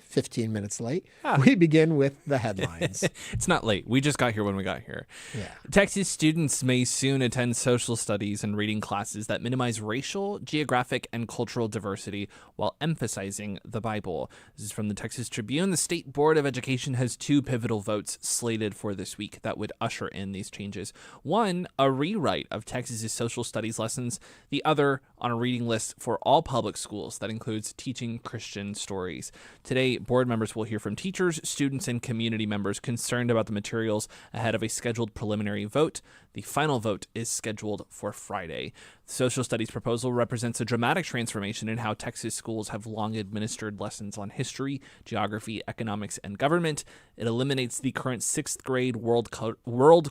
15 minutes late. We begin with the headlines. It's not late. We just got here when we got here. Yeah. Texas students may soon attend social studies and reading classes that minimize racial, geographic, and cultural diversity while emphasizing the Bible. This is from the Texas Tribune. The State Board of Education has two pivotal votes slated for this week that would usher in these changes. One, a rewrite of Texas's social studies lessons. The other, on a reading list for all public schools that includes teaching Christian stories. Today, board members will hear from teachers, students, and community members concerned about the materials ahead of a scheduled preliminary vote. The final vote is scheduled for Friday. The social studies proposal represents a dramatic transformation in how Texas schools have long administered lessons on history, geography, economics, and government. It eliminates the current 6th grade world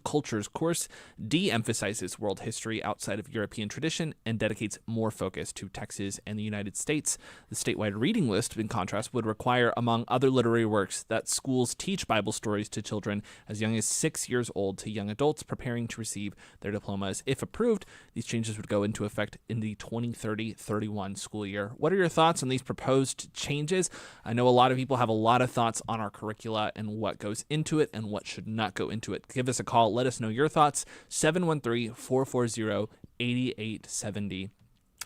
cultures course, de-emphasizes world history outside of European tradition, and dedicates more focus to Texas and the United States. The statewide reading list, in contrast, would require, among other literary works, that schools teach Bible stories to children as young as 6 years old to young adults preparing to receive their diplomas. If approved, these changes would go into effect in the 2030-31 school year. What are your thoughts on these proposed changes? I know a lot of people have a lot of thoughts on our curricula and what goes into it and what should not go into it. Give us a call. Let us know your thoughts. 713-440-8870.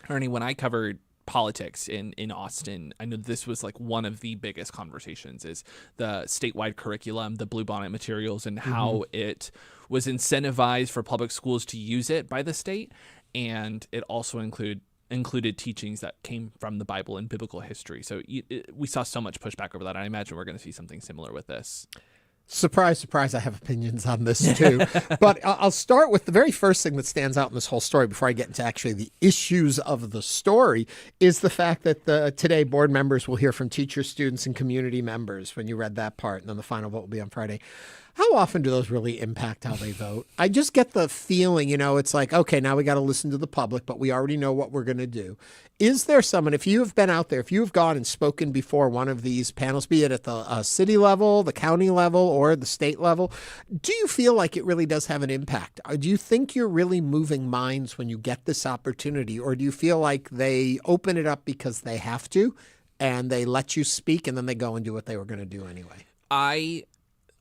Ernie, when I covered politics in Austin, I know this was like one of the biggest conversations is the statewide curriculum, the Bluebonnet materials, and how it was incentivized for public schools to use it by the state. And it also included teachings that came from the Bible and biblical history. So we saw so much pushback over that. I imagine we're going to see something similar with this. Surprise, surprise, I have opinions on this too. But I'll start with the very first thing that stands out in this whole story before I get into actually the issues of the story is the fact that today board members will hear from teachers, students, and community members when you read that part, and then the final vote will be on Friday. How often do those really impact how they vote? I just get the feeling, it's like, okay, now we got to listen to the public, but we already know what we're going to do. Is there someone, if you have been out there, if you have gone and spoken before one of these panels, be it at the city level, the county level, or the state level, do you feel like it really does have an impact? Do you think you're really moving minds when you get this opportunity, or do you feel like they open it up because they have to, and they let you speak, and then they go and do what they were going to do anyway?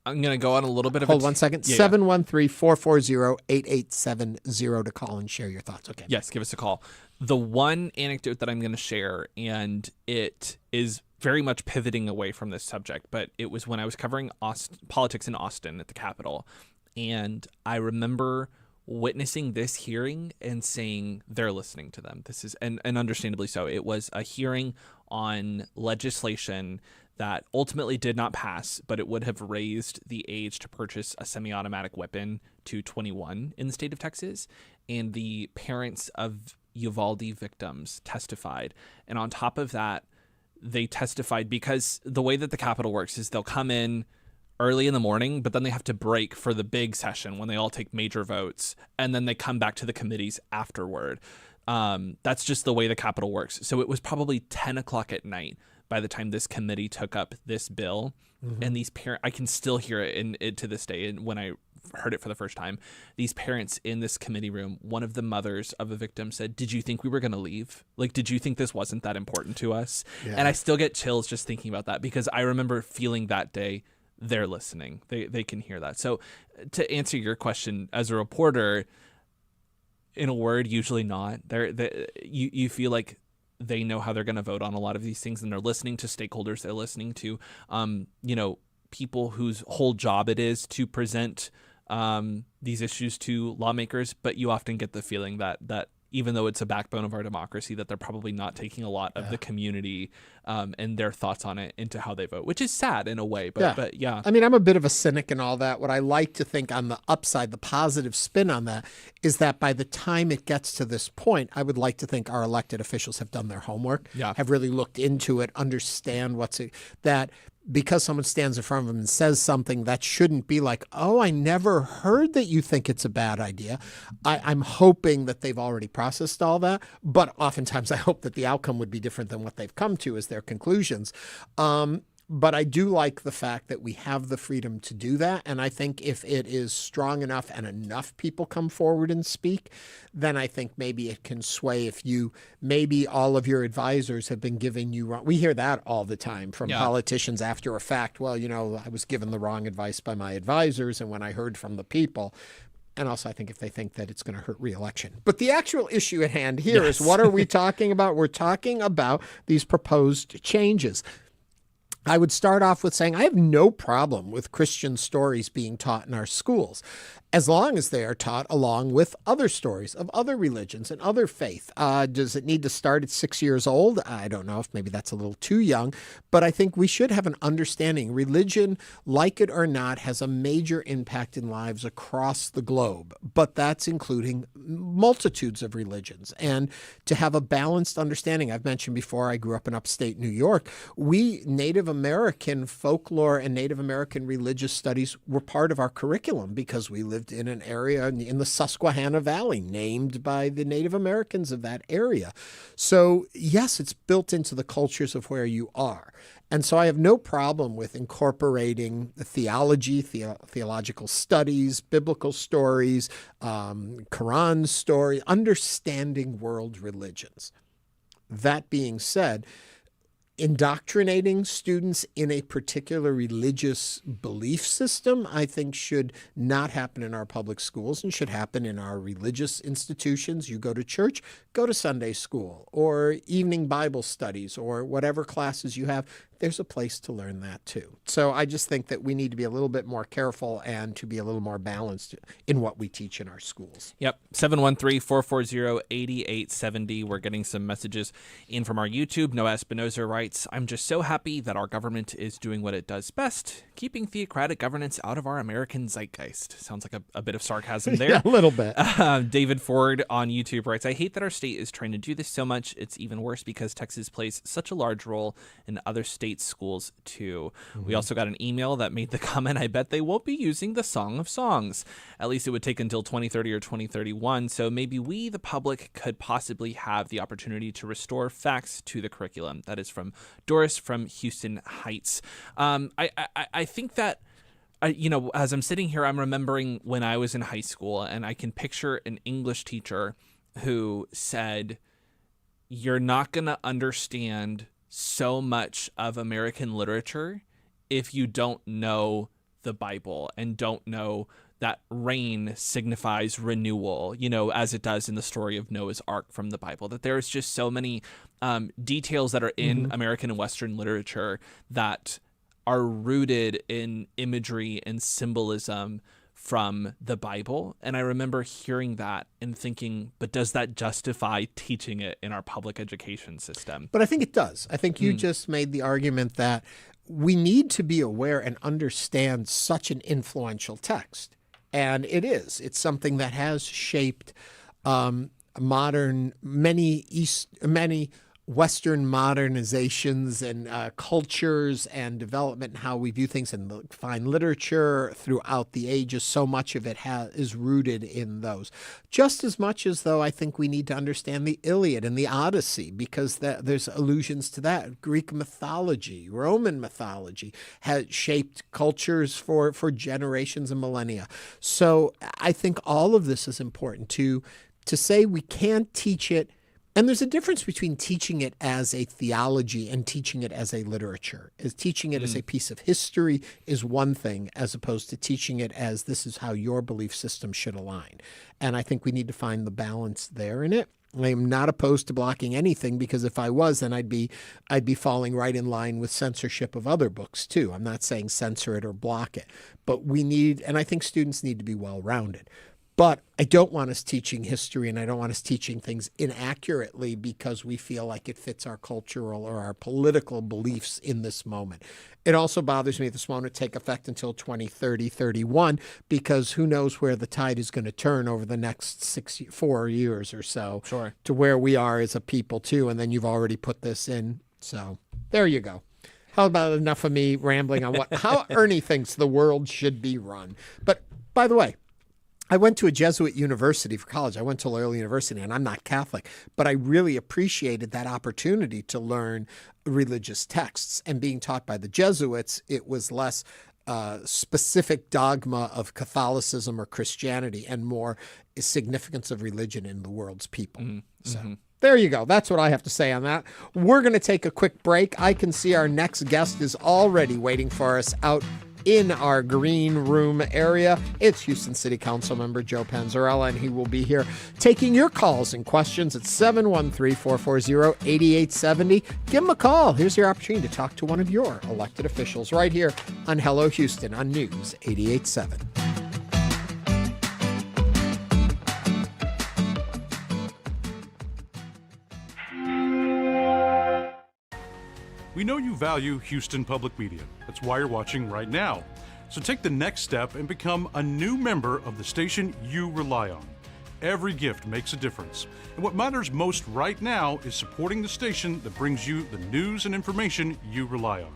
I'm going to go on a little bit of Hold 1 second. 713-440-8870 to call and share your thoughts. Okay. Yes, give us a call. The one anecdote that I'm going to share, and it is very much pivoting away from this subject, but it was when I was covering politics in Austin at the Capitol. And I remember witnessing this hearing and saying they're listening to them. This is, and understandably so. It was a hearing on legislation that ultimately did not pass, but it would have raised the age to purchase a semi-automatic weapon to 21 in the state of Texas. And the parents of Uvalde victims testified. And on top of that, they testified because the way that the Capitol works is they'll come in early in the morning, but then they have to break for the big session when they all take major votes. And then they come back to the committees afterward. That's just the way the Capitol works. So it was probably 10 o'clock at night by the time this committee took up this bill. And these parents, I can still hear it to this day. And when I heard it for the first time, these parents in this committee room, one of the mothers of a victim said, "Did you think we were going to leave? Like, did you think this wasn't that important to us?" Yeah. And I still get chills just thinking about that, because I remember feeling that day, they're listening. They can hear that. So to answer your question, as a reporter, in a word, usually not. You feel like they know how they're going to vote on a lot of these things, and they're listening to stakeholders. They're listening to, people whose whole job it is to present these issues to lawmakers. But you often get the feeling that even though it's a backbone of our democracy, that they're probably not taking a lot of the community and their thoughts on it into how they vote, which is sad in a way. But yeah. I mean, I'm a bit of a cynic and all that. What I like to think on the upside, the positive spin on that, is that by the time it gets to this point, I would like to think our elected officials have done their homework, have really looked into it, understand that because someone stands in front of them and says something, that shouldn't be like, "Oh, I never heard that you think it's a bad idea." I'm hoping that they've already processed all that, but oftentimes I hope that the outcome would be different than what they've come to as their conclusions. But I do like the fact that we have the freedom to do that. And I think if it is strong enough and enough people come forward and speak, then I think maybe it can sway. Maybe all of your advisors have been giving you wrong. We hear that all the time from politicians after a fact. "Well, I was given the wrong advice by my advisors, and when I heard from the people." And also, I think if they think that it's going to hurt re-election. But the actual issue at hand here is, what are we talking about? We're talking about these proposed changes. I would start off with saying I have no problem with Christian stories being taught in our schools, as long as they are taught along with other stories of other religions and other faith. Does it need to start at 6 years old? I don't know if maybe that's a little too young, but I think we should have an understanding. Religion, like it or not, has a major impact in lives across the globe, but that's including multitudes of religions. And to have a balanced understanding, I've mentioned before, I grew up in upstate New York. We Native American folklore and Native American religious studies were part of our curriculum because we lived in an area in the Susquehanna Valley named by the Native Americans of that area. So yes, it's built into the cultures of where you are. And so I have no problem with incorporating the theology, theological studies, biblical stories, Quran stories, understanding world religions. That being said, indoctrinating students in a particular religious belief system, I think, should not happen in our public schools and should happen in our religious institutions. You go to church, go to Sunday school or evening Bible studies or whatever classes you have. There's a place to learn that too. So I just think that we need to be a little bit more careful and to be a little more balanced in what we teach in our schools. Yep. 713-440-8870. We're getting some messages in from our YouTube. Noah Espinoza writes, "I'm just so happy that our government is doing what it does best, keeping theocratic governance out of our American zeitgeist." Sounds like a bit of sarcasm there. Yeah, a little bit. David Ford on YouTube writes, "I hate that our state is trying to do this so much. It's even worse because Texas plays such a large role in other states' schools too." We also got an email that made the comment, "I bet they won't be using the Song of Songs. At least it would take until 2030 or 2031. So maybe we, the public, could possibly have the opportunity to restore facts to the curriculum." That is from Doris from Houston Heights. I think that, as I'm sitting here, I'm remembering when I was in high school, and I can picture an English teacher who said, "You're not going to understand so much of American literature if you don't know the Bible and don't know that rain signifies renewal, as it does in the story of Noah's Ark from the Bible." That there's just so many details that are in American and Western literature that are rooted in imagery and symbolism from the Bible. And I remember hearing that and thinking, but does that justify teaching it in our public education system? But I think it does. I think you just made the argument that we need to be aware and understand such an influential text. And it is. It's something that has shaped many Western modernizations and cultures and development and how we view things in the fine literature throughout the ages. So much of it is rooted in those. Just as much as, though, I think we need to understand the Iliad and the Odyssey, because there's allusions to that. Greek mythology, Roman mythology has shaped cultures for generations and millennia. So I think all of this is important to say we can't teach it. And there's a difference between teaching it as a theology and teaching it as a literature. Teaching it as a piece of history is one thing, as opposed to teaching it as this is how your belief system should align. And I think we need to find the balance there in it. I am not opposed to blocking anything, because if I was, then I'd be falling right in line with censorship of other books too. I'm not saying censor it or block it, but and I think students need to be well-rounded. But I don't want us teaching history, and I don't want us teaching things inaccurately because we feel like it fits our cultural or our political beliefs in this moment. It also bothers me this won't take effect until 2030, 31, because who knows where the tide is going to turn over the next 4 years or so to where we are as a people too. And then you've already put this in. So there you go. How about enough of me rambling on how Ernie thinks the world should be run? But by the way, I went to a Jesuit university for college. I went to Loyola University, and I'm not Catholic, but I really appreciated that opportunity to learn religious texts. And being taught by the Jesuits, it was less specific dogma of Catholicism or Christianity and more significance of religion in the world's people. So there you go. That's what I have to say on that. We're going to take a quick break. I can see our next guest is already waiting for us out in our green room area. It's Houston City Council member Joe Panzarella, and he will be here taking your calls and questions at 713-440-8870. Give him a call. Here's your opportunity to talk to one of your elected officials right here on Hello Houston on News 88.7. We know you value Houston Public Media. That's why you're watching right now. So take the next step and become a new member of the station you rely on. Every gift makes a difference. And what matters most right now is supporting the station that brings you the news and information you rely on.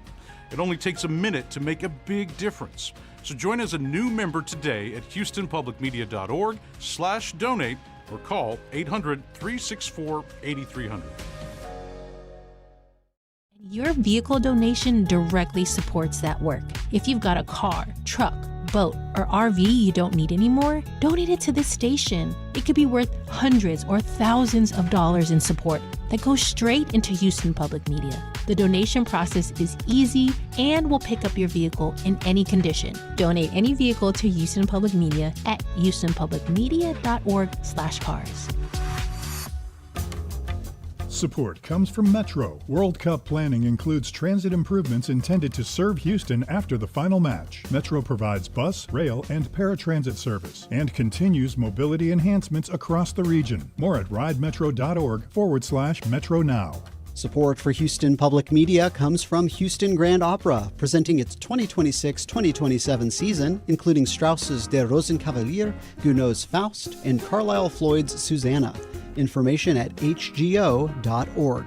It only takes a minute to make a big difference. So join as a new member today at houstonpublicmedia.org/donate or call 800-364-8300. Your vehicle donation directly supports that work. If you've got a car, truck, boat, or RV you don't need anymore, donate it to this station. It could be worth hundreds or thousands of dollars in support that goes straight into Houston Public Media. The donation process is easy and will pick up your vehicle in any condition. Donate any vehicle to Houston Public Media at houstonpublicmedia.org/cars. Support comes from Metro. World Cup planning includes transit improvements intended to serve Houston after the final match. Metro provides bus, rail, and paratransit service and continues mobility enhancements across the region. More at ridemetro.org/Metro Now. Support for Houston Public Media comes from Houston Grand Opera, presenting its 2026-2027 season, including Strauss's Der Rosenkavalier, Gounod's Faust, and Carlisle Floyd's Susanna. Information at hgo.org.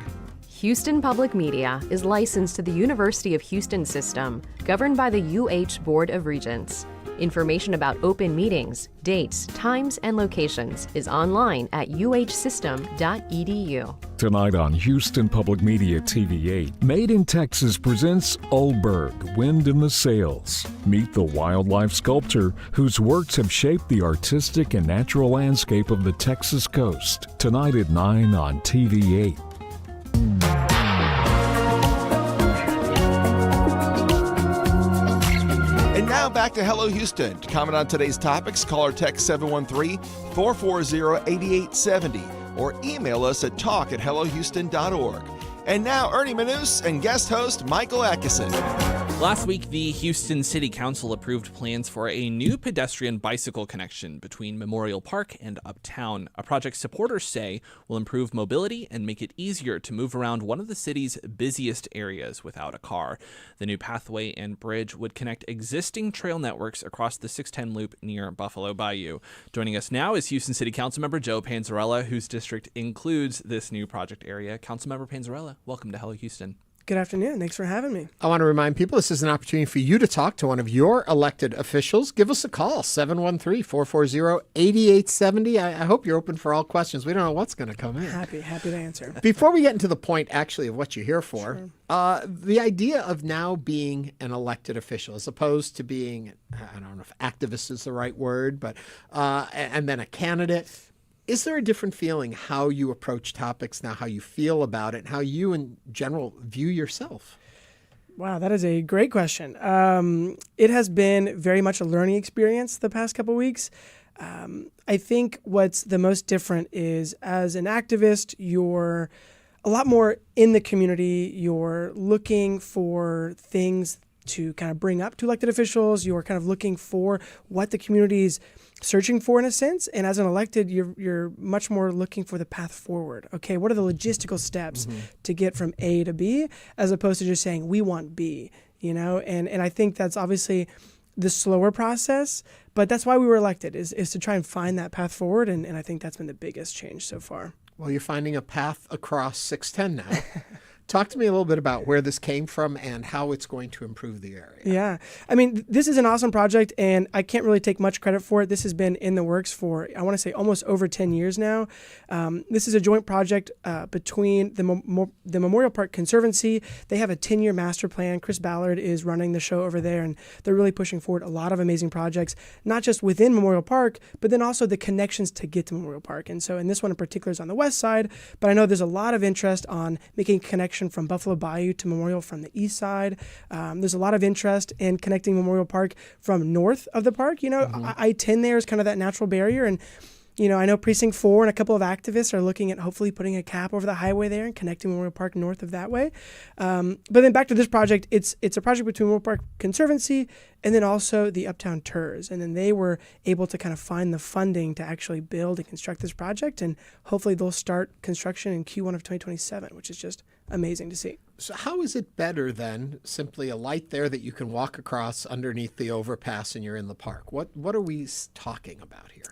Houston Public Media is licensed to the University of Houston System, governed by the UH Board of Regents. Information about open meetings, dates, times, and locations is online at uhsystem.edu. Tonight on Houston Public Media TV8, Made in Texas presents Oldberg, Wind in the Sails. Meet the wildlife sculptor whose works have shaped the artistic and natural landscape of the Texas coast. Tonight at 9 on TV8. And now back to Hello Houston. To comment on today's topics, call or text 713-440-8870 or email us at talk@hellohouston.org. And now Ernie Manous and guest host Michael Adkison. Last week, the Houston City Council approved plans for a new pedestrian bicycle connection between Memorial Park and Uptown, a project supporters say will improve mobility and make it easier to move around one of the city's busiest areas without a car. The new pathway and bridge would connect existing trail networks across the 610 loop near Buffalo Bayou. Joining us now is Houston City Council member Joe Panzarella, whose district includes this new project area. Councilmember Panzarella, welcome to Hello Houston. Good afternoon. Thanks for having me. I want to remind people this is an opportunity for you to talk to one of your elected officials. Give us a call, 713-440-8870. I hope you're open for all questions. We don't know what's going to come in. Happy to answer. Before we get into the point, actually, of what you're here for, the idea of now being an elected official as opposed to being, I don't know if activist is the right word, but and then a candidate. Is there a different feeling how you approach topics now, how you feel about it, and how you in general view yourself? Wow, that is a great question. It has been very much a learning experience the past couple weeks. I think what's the most different is as an activist, you're a lot more in the community. You're looking for things to kind of bring up to elected officials. You're kind of looking for what the community's searching for in a sense. And as an elected, you're much more looking for the path forward. Okay, what are the logistical steps to get from A to B, as opposed to just saying, we want B, you know? And I think that's obviously the slower process, but that's why we were elected, is to try and find that path forward. And I think that's been the biggest change so far. Well, you're finding a path across 610 now. Talk to me a little bit about where this came from and how it's going to improve the area. Yeah. I mean, this is an awesome project, and I can't really take much credit for it. This has been in the works for, I want to say, almost over 10 years now. This is a joint project between the Memorial Park Conservancy. They have a 10-year master plan. Chris Ballard is running the show over there, and they're really pushing forward a lot of amazing projects, not just within Memorial Park, but then also the connections to get to Memorial Park. And so, and this one in particular is on the west side, but I know there's a lot of interest on making a connection from Buffalo Bayou to Memorial from the east side. There's a lot of interest in connecting Memorial Park from north of the park. You know, I-10 there is kind of that natural barrier. And, you know, I know Precinct 4 and a couple of activists are looking at hopefully putting a cap over the highway there and connecting Memorial Park north of that way. But then back to this project, it's a project between Memorial Park Conservancy and then also the Uptown Tours. And then they were able to kind of find the funding to actually build and construct this project. And hopefully they'll start construction in Q1 of 2027, which is just amazing to see. So how is it better than simply a light there that you can walk across underneath the overpass and you're in the park? What are we talking about here?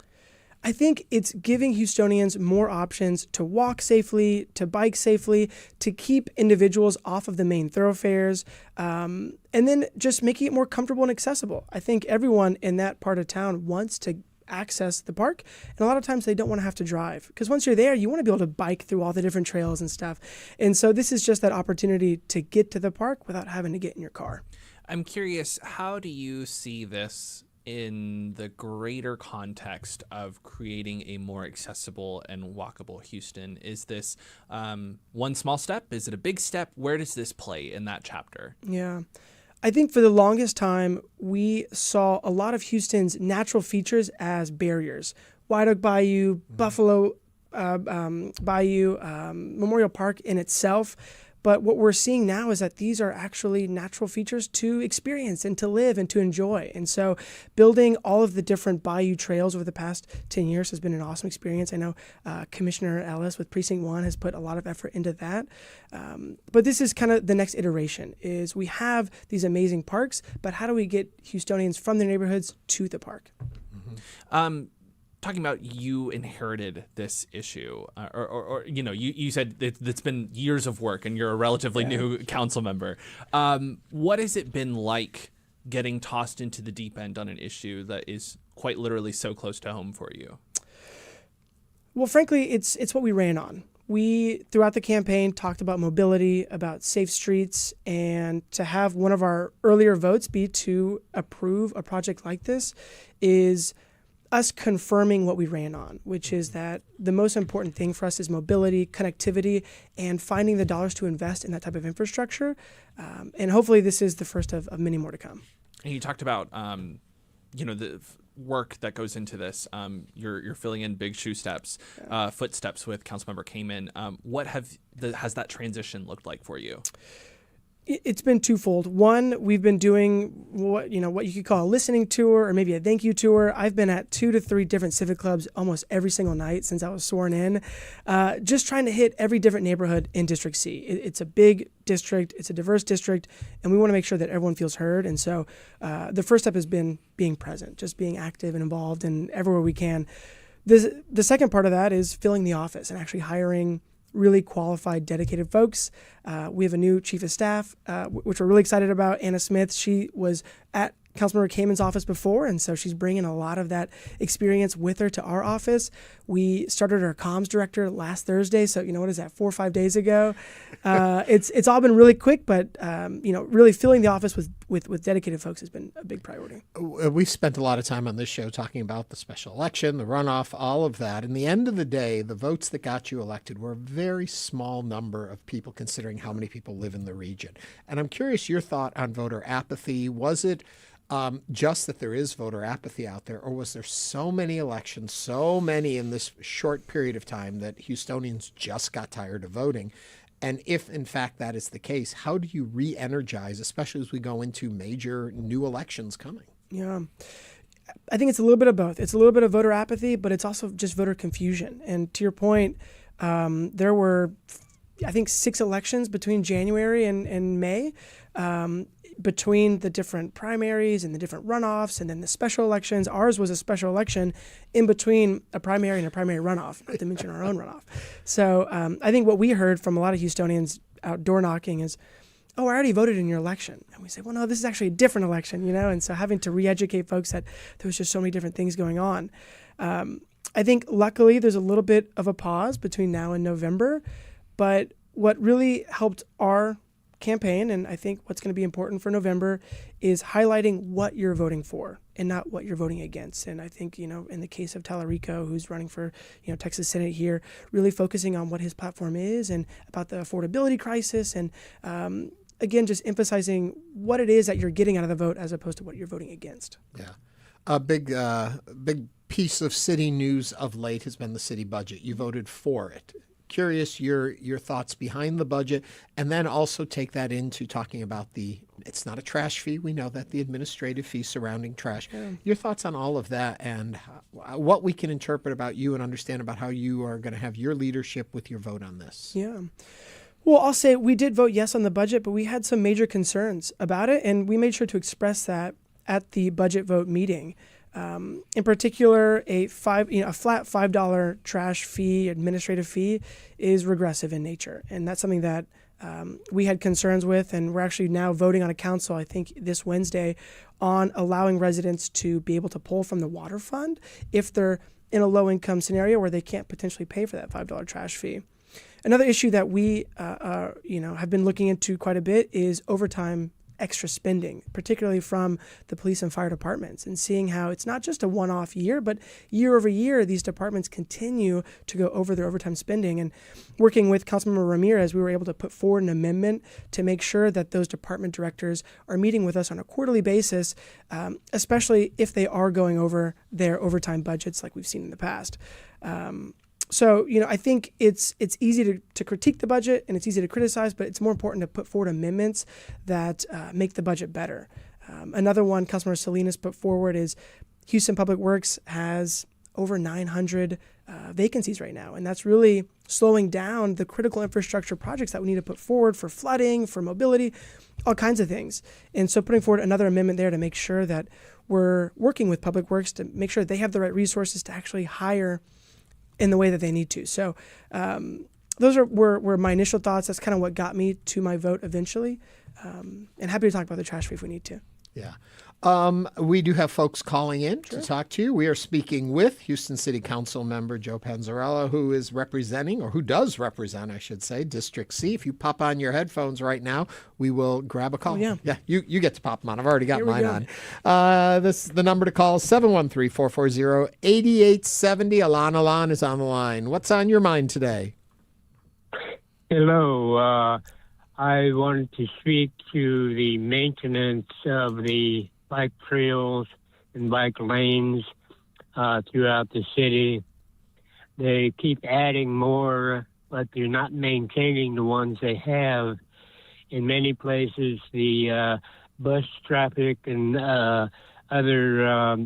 I think it's giving Houstonians more options to walk safely, to bike safely, to keep individuals off of the main thoroughfares, and then just making it more comfortable and accessible. I think everyone in that part of town wants to access the park, and a lot of times they don't want to have to drive, because once you're there, you want to be able to bike through all the different trails and stuff. And so this is just that opportunity to get to the park without having to get in your car. I'm curious, how do you see this in the greater context of creating a more accessible and walkable Houston? Is this one small step? Is it a big step? Where does this play in that chapter? Yeah. I think for the longest time, we saw a lot of Houston's natural features as barriers. White Oak Bayou, Buffalo Bayou, Memorial Park in itself. But what we're seeing now is that these are actually natural features to experience and to live and to enjoy. And so building all of the different bayou trails over the past 10 years has been an awesome experience. I know Commissioner Ellis with Precinct 1 has put a lot of effort into that. But this is kind of the next iteration, is we have these amazing parks, but how do we get Houstonians from their neighborhoods to the park? Talking about you inherited this issue, or you know, you said it's been years of work and you're a relatively new council member. What has it been like getting tossed into the deep end on an issue that is quite literally so close to home for you? Well, frankly, it's what we ran on. We, throughout the campaign, talked about mobility, about safe streets, and to have one of our earlier votes be to approve a project like this is us confirming what we ran on, which is that the most important thing for us is mobility, connectivity, and finding the dollars to invest in that type of infrastructure. And hopefully this is the first of many more to come. And you talked about, the work that goes into this. You're filling in big footsteps with Councilmember Kamen. What has that transition looked like for you? It's been twofold. One, we've been doing what you could call a listening tour or maybe a thank you tour. I've been at 2 to 3 different civic clubs almost every single night since I was sworn in, just trying to hit every different neighborhood in District C. It's a big district, it's a diverse district, and we want to make sure that everyone feels heard. And so the first step has been being present, just being active and involved in everywhere we can. The second part of that is filling the office and actually hiring really qualified, dedicated folks. We have a new chief of staff, which we're really excited about, Anna Smith. She was at Councilmember Kamen's office before, and so she's bringing a lot of that experience with her to our office. We started our comms director last Thursday, so what is that, 4 or 5 days ago? It's all been really quick, but really filling the office with dedicated folks has been a big priority. We spent a lot of time on this show talking about the special election, the runoff, all of that. In the end of the day, the votes that got you elected were a very small number of people considering how many people live in the region. And I'm curious your thought on voter apathy. Was it just that there is voter apathy out there, or was there so many elections, so many in this short period of time that Houstonians just got tired of voting? And if, in fact, that is the case, how do you re-energize, especially as we go into major new elections coming? Yeah, I think it's a little bit of both. It's a little bit of voter apathy, but it's also just voter confusion. And to your point, there were, I think, 6 elections between January and May. Between the different primaries and the different runoffs and then the special elections. Ours was a special election in between a primary and a primary runoff, not to mention our own runoff. So I think what we heard from a lot of Houstonians out door knocking is, oh, I already voted in your election. And we say, well, no, this is actually a different election, And so having to re-educate folks that there was just so many different things going on. I think luckily there's a little bit of a pause between now and November, but what really helped our campaign, and I think what's going to be important for November, is highlighting what you're voting for and not what you're voting against. And I think, in the case of Talarico, who's running for, Texas Senate here, really focusing on what his platform is and about the affordability crisis and, again, just emphasizing what it is that you're getting out of the vote as opposed to what you're voting against. Yeah. A big piece of city news of late has been the city budget. You voted for it. Curious your thoughts behind the budget, and then also take that into talking about it's not a trash fee. We know that, the administrative fee surrounding trash. Yeah. Your thoughts on all of that and what we can interpret about you and understand about how you are going to have your leadership with your vote on this. Yeah. Well, I'll say we did vote yes on the budget, but we had some major concerns about it, and we made sure to express that at the budget vote meeting. In particular, a flat $5 trash fee, administrative fee, is regressive in nature, and that's something that we had concerns with, and we're actually now voting on a council, I think this Wednesday, on allowing residents to be able to pull from the water fund if they're in a low-income scenario where they can't potentially pay for that $5 trash fee. Another issue that we have been looking into quite a bit is overtime extra spending, particularly from the police and fire departments, and seeing how it's not just a one-off year, but year over year, these departments continue to go over their overtime spending. And working with Councilmember Ramirez, we were able to put forward an amendment to make sure that those department directors are meeting with us on a quarterly basis, especially if they are going over their overtime budgets like we've seen in the past. So, I think it's easy to critique the budget and it's easy to criticize, but it's more important to put forward amendments that make the budget better. Another one Councilmember Salinas put forward is Houston Public Works has over 900 vacancies right now, and that's really slowing down the critical infrastructure projects that we need to put forward for flooding, for mobility, all kinds of things. And so putting forward another amendment there to make sure that we're working with Public Works to make sure they have the right resources to actually hire in the way that they need to. So those were my initial thoughts. That's kind of what got me to my vote eventually. And happy to talk about the trash fee if we need to. Yeah. We do have folks calling in to talk to you. We are speaking with Houston City Council member Joe Panzarella, who is representing, or who does represent, I should say, District C. If you pop on your headphones right now, we will grab a call. Oh, yeah. Yeah, you get to pop them on. I've already got mine on. The number to call is 713-440-8870. Alan is on the line. What's on your mind today? Hello. I wanted to speak to the maintenance of the bike trails and bike lanes throughout the city. They keep adding more, but they're not maintaining the ones they have. in many places, the bus traffic and other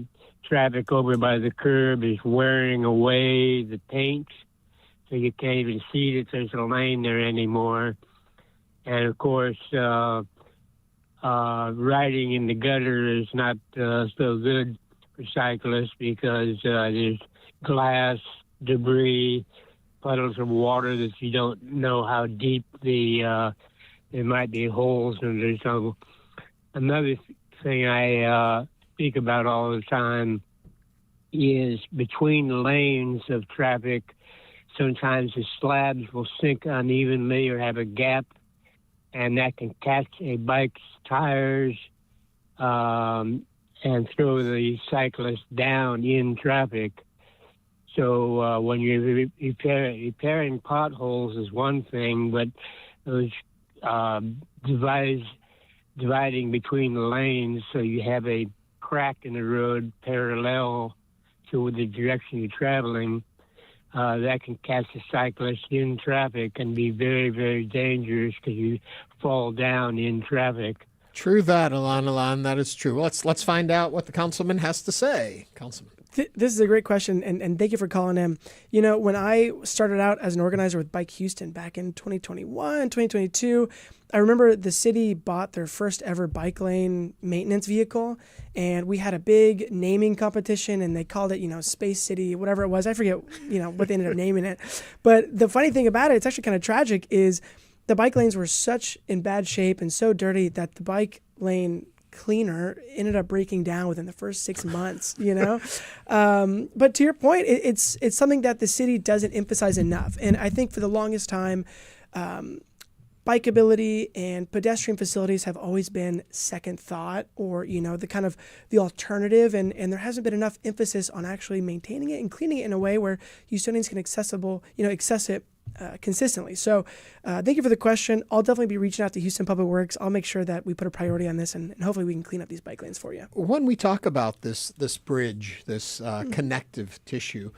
traffic over by the curb is wearing away the paint, so you can't even see that there's a lane there anymore. And of course, riding in the gutter is not so good for cyclists because there's glass, debris, puddles of water that you don't know how deep there might be holes in there. So another thing I speak about all the time is between the lanes of traffic, sometimes the slabs will sink unevenly or have a gap, and that can catch a bike's tires and throw the cyclist down in traffic. So when you're repairing potholes is one thing, but those dividing between the lanes so you have a crack in the road parallel to the direction you're traveling, that can catch a cyclist in traffic and be very, very dangerous because you fall down in traffic. True that, Alan. That is true. Let's find out what the councilman has to say. Councilman. This is a great question, and thank you for calling in. You know, when I started out as an organizer with Bike Houston back in 2021, 2022, I remember the city bought their first ever bike lane maintenance vehicle, and we had a big naming competition, and they called it, Space City, whatever it was. I forget, what they ended up naming it. But the funny thing about it, it's actually kind of tragic, is the bike lanes were such in bad shape and so dirty that the bike lane cleaner ended up breaking down within the first 6 months, But to your point, it's something that the city doesn't emphasize enough. And I think for the longest time, bikeability and pedestrian facilities have always been second thought, or, the alternative. And there hasn't been enough emphasis on actually maintaining it and cleaning it in a way where Houstonians can access it consistently. So thank you for the question. I'll definitely be reaching out to Houston Public Works. I'll make sure that we put a priority on this, and hopefully we can clean up these bike lanes for you. When we talk about this bridge, this connective tissue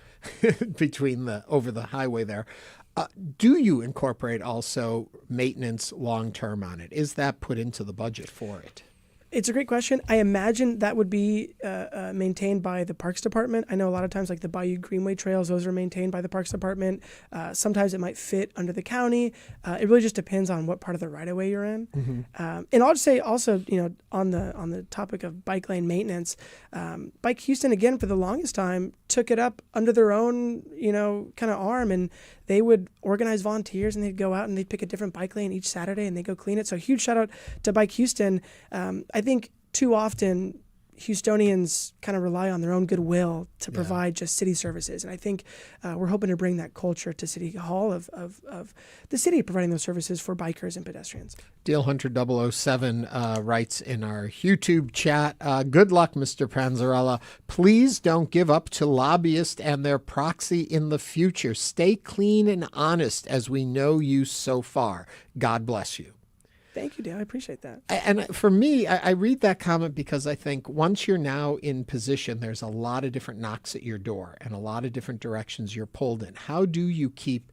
between over the highway there, do you incorporate also maintenance long-term on it? Is that put into the budget for it? It's a great question. I imagine that would be maintained by the Parks Department. I know a lot of times, like the Bayou Greenway trails, those are maintained by the Parks Department. Sometimes it might fit under the county. It really just depends on what part of the right-of-way you're in. Mm-hmm. And I'll just say also, on the topic of bike lane maintenance, Bike Houston, again, for the longest time, took it up under their own, kind of arm, and they would organize volunteers, and they'd go out and they'd pick a different bike lane each Saturday, and they go clean it. So huge shout out to Bike Houston. I think too often Houstonians kind of rely on their own goodwill to provide just city services. And I think we're hoping to bring that culture to City Hall of the city providing those services for bikers and pedestrians. Deal Hunter 007 writes in our YouTube chat, good luck, Mr. Panzarella. Please don't give up to lobbyists and their proxy in the future. Stay clean and honest as we know you so far. God bless you. Thank you, Dale. I appreciate that. And for me, I read that comment because I think once you're now in position, there's a lot of different knocks at your door and a lot of different directions you're pulled in. How do you keep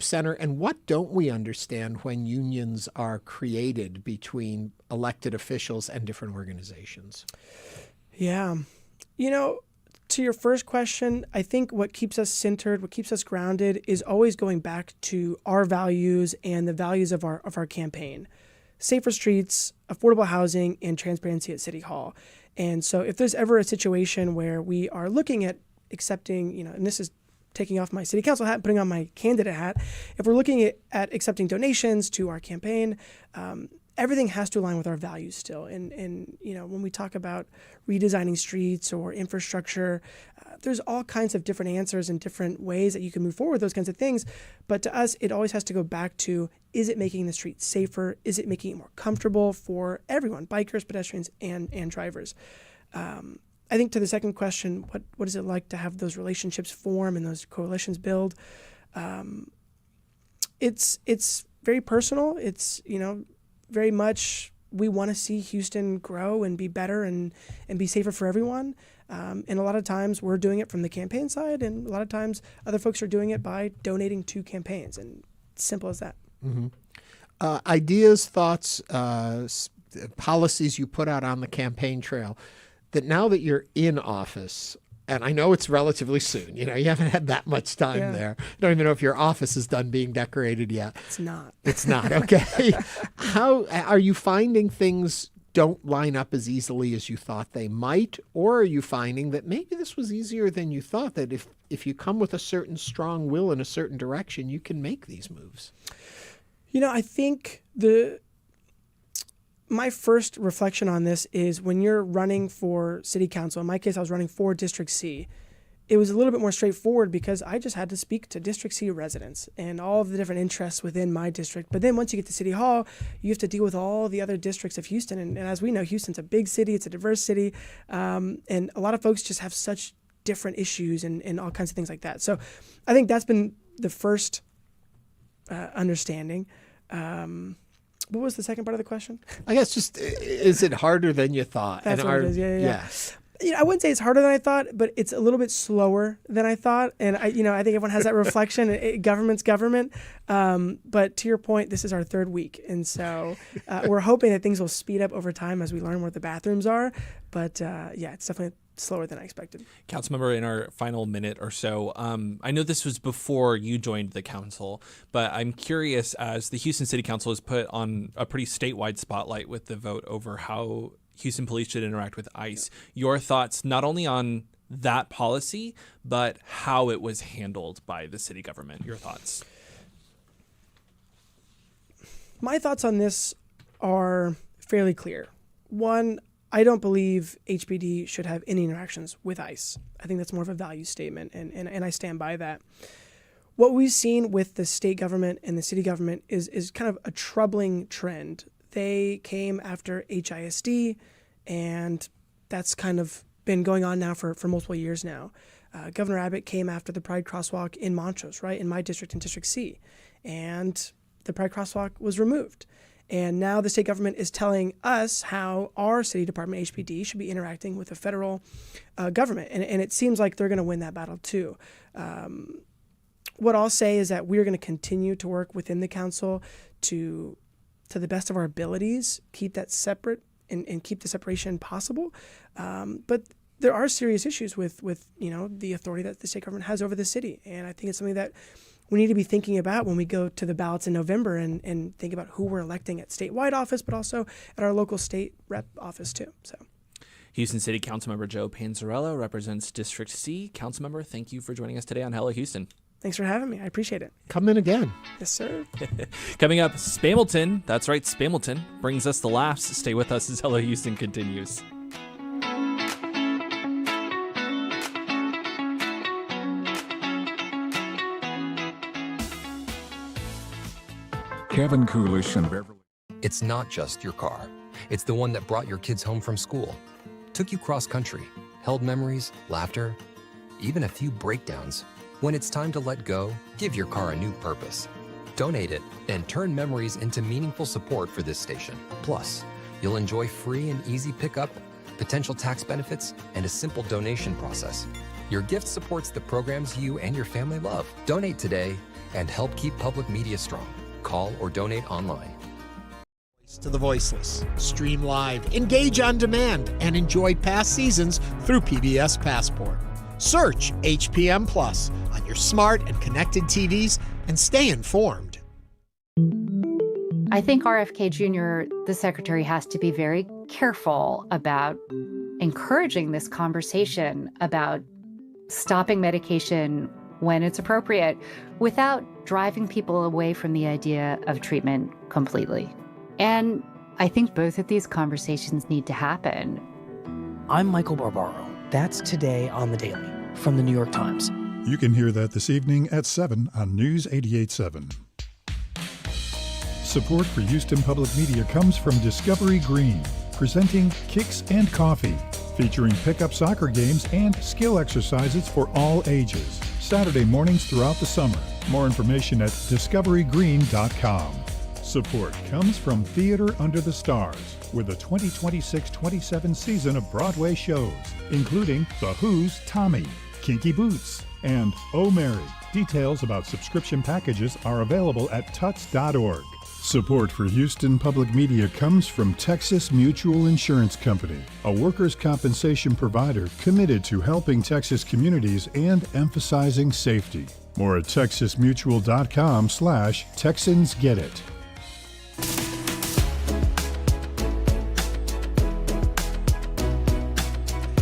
center? And what don't we understand when unions are created between elected officials and different organizations? Yeah. To your first question, I think what keeps us centered, what keeps us grounded is always going back to our values and the values of our campaign. Safer streets, affordable housing, and transparency at City Hall. And so if there's ever a situation where we are looking at accepting, and this is taking off my city council hat, putting on my candidate hat, if we're looking at accepting donations to our campaign, everything has to align with our values still. And when we talk about redesigning streets or infrastructure, there's all kinds of different answers and different ways that you can move forward with those kinds of things. But to us, it always has to go back to, is it making the streets safer? Is it making it more comfortable for everyone, bikers, pedestrians, and drivers? I think to the second question, what is it like to have those relationships form and those coalitions build? It's very personal. It's, very much we want to see Houston grow and be better and be safer for everyone. And a lot of times we're doing it from the campaign side, and a lot of times other folks are doing it by donating to campaigns, and simple as that. Mm-hmm. ideas, thoughts, policies you put out on the campaign trail that now that you're in office, and I know it's relatively soon, you haven't had that much time there. I don't even know if your office is done being decorated yet. It's not. It's not, okay. How are you finding things don't line up as easily as you thought they might? Or are you finding that maybe this was easier than you thought, that if you come with a certain strong will in a certain direction, you can make these moves? I think my first reflection on this is when you're running for city council, in my case, I was running for District C, it was a little bit more straightforward because I just had to speak to District C residents and all of the different interests within my district. But then once you get to City Hall, you have to deal with all the other districts of Houston. And as we know, Houston's a big city, it's a diverse city, and a lot of folks just have such different issues and all kinds of things like that. So I think that's been the first understanding. What was the second part of the question? I guess just, is it harder than you thought? That's what it is, yeah. I wouldn't say it's harder than I thought, but it's a little bit slower than I thought. And I think everyone has that reflection. Government's government. But to your point, this is our third week. And so we're hoping that things will speed up over time as we learn where the bathrooms are. But it's definitely slower than I expected. Councilmember, in our final minute or so, I know this was before you joined the council, but I'm curious, as the Houston City Council has put on a pretty statewide spotlight with the vote over how Houston police should interact with ICE, your thoughts not only on that policy, but how it was handled by the city government. Your thoughts? My thoughts on this are fairly clear. One, I don't believe HPD should have any interactions with ICE. I think that's more of a value statement, and I stand by that. What we've seen with the state government and the city government is kind of a troubling trend. They came after HISD, and that's kind of been going on now for multiple years now. Governor Abbott came after the Pride Crosswalk in Montrose, right, in my district, in District C, and the Pride Crosswalk was removed. And now the state government is telling us how our city department, HPD, should be interacting with the federal government. And it seems like they're going to win that battle too. What I'll say is that we're going to continue to work within the council to the best of our abilities, keep that separate and keep the separation possible. But there are serious issues with the authority that the state government has over the city. And I think it's something that we need to be thinking about when we go to the ballots in November and think about who we're electing at statewide office, but also at our local state rep office too. So, Houston City Councilmember Joe Panzarella represents District C. Councilmember, thank you for joining us today on Hello Houston. Thanks for having me. I appreciate it. Come in again. Yes, sir. Coming up, Spamilton. That's right, Spamilton brings us the laughs. Stay with us as Hello Houston continues. Kevin Coolish and Beverly. It's not just your car. It's the one that brought your kids home from school, took you cross country, held memories, laughter, even a few breakdowns. When it's time to let go, give your car a new purpose. Donate it and turn memories into meaningful support for this station. Plus, you'll enjoy free and easy pickup, potential tax benefits, and a simple donation process. Your gift supports the programs you and your family love. Donate today and help keep public media strong. Call or donate online. To the voiceless. Stream live, engage on demand, and enjoy past seasons through PBS Passport. Search HPM Plus on your smart and connected TVs and stay informed. I think RFK Jr., the secretary, has to be very careful about encouraging this conversation about stopping medication when it's appropriate without driving people away from the idea of treatment completely. And I think both of these conversations need to happen. I'm Michael Barbaro. That's Today on the Daily from the New York Times. You can hear that this evening at 7 on News 88.7. Support for Houston Public Media comes from Discovery Green, presenting Kicks and Coffee, featuring pickup soccer games and skill exercises for all ages. Saturday mornings throughout the summer. More information at discoverygreen.com. Support comes from Theater Under the Stars with the 2026-27 season of Broadway shows, including The Who's Tommy, Kinky Boots, and Oh Mary. Details about subscription packages are available at tuts.org. Support for Houston Public Media comes from Texas Mutual Insurance Company, a workers' compensation provider committed to helping Texas communities and emphasizing safety. More at texasmutual.com/TexansGetIt.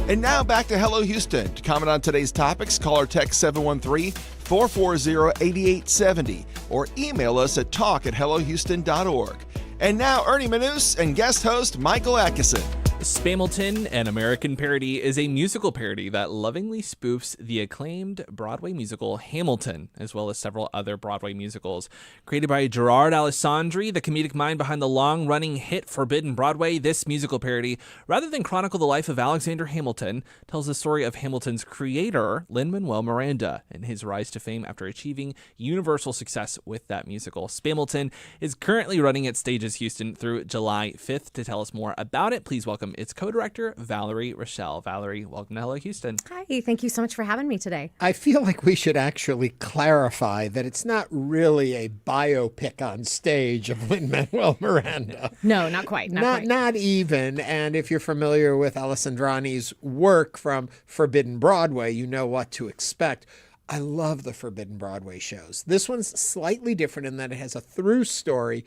And now back to Hello Houston. To comment on today's topics, call or text 713-440-8870 or email us at talk@hellohouston.org. And now Ernie Manous and guest host Michael Adkison. Spamilton, an American Parody, is a musical parody that lovingly spoofs the acclaimed Broadway musical Hamilton, as well as several other Broadway musicals. Created by Gerard Alessandri, the comedic mind behind the long-running hit Forbidden Broadway, this musical parody, rather than chronicle the life of Alexander Hamilton, tells the story of Hamilton's creator, Lin-Manuel Miranda, and his rise to fame after achieving universal success with that musical. Spamilton is currently running its stages Houston through July 5th. To tell us more about it, please welcome its co-director, Valerie Rachelle. Valerie, welcome to Hello Houston. Hi, thank you so much for having me today. I feel like we should actually clarify that it's not really a biopic on stage of Lin-Manuel Miranda. No, not quite. Not even. And if you're familiar with Alessandrani's work from Forbidden Broadway, you know what to expect. I love the Forbidden Broadway shows. This one's slightly different in that it has a through story,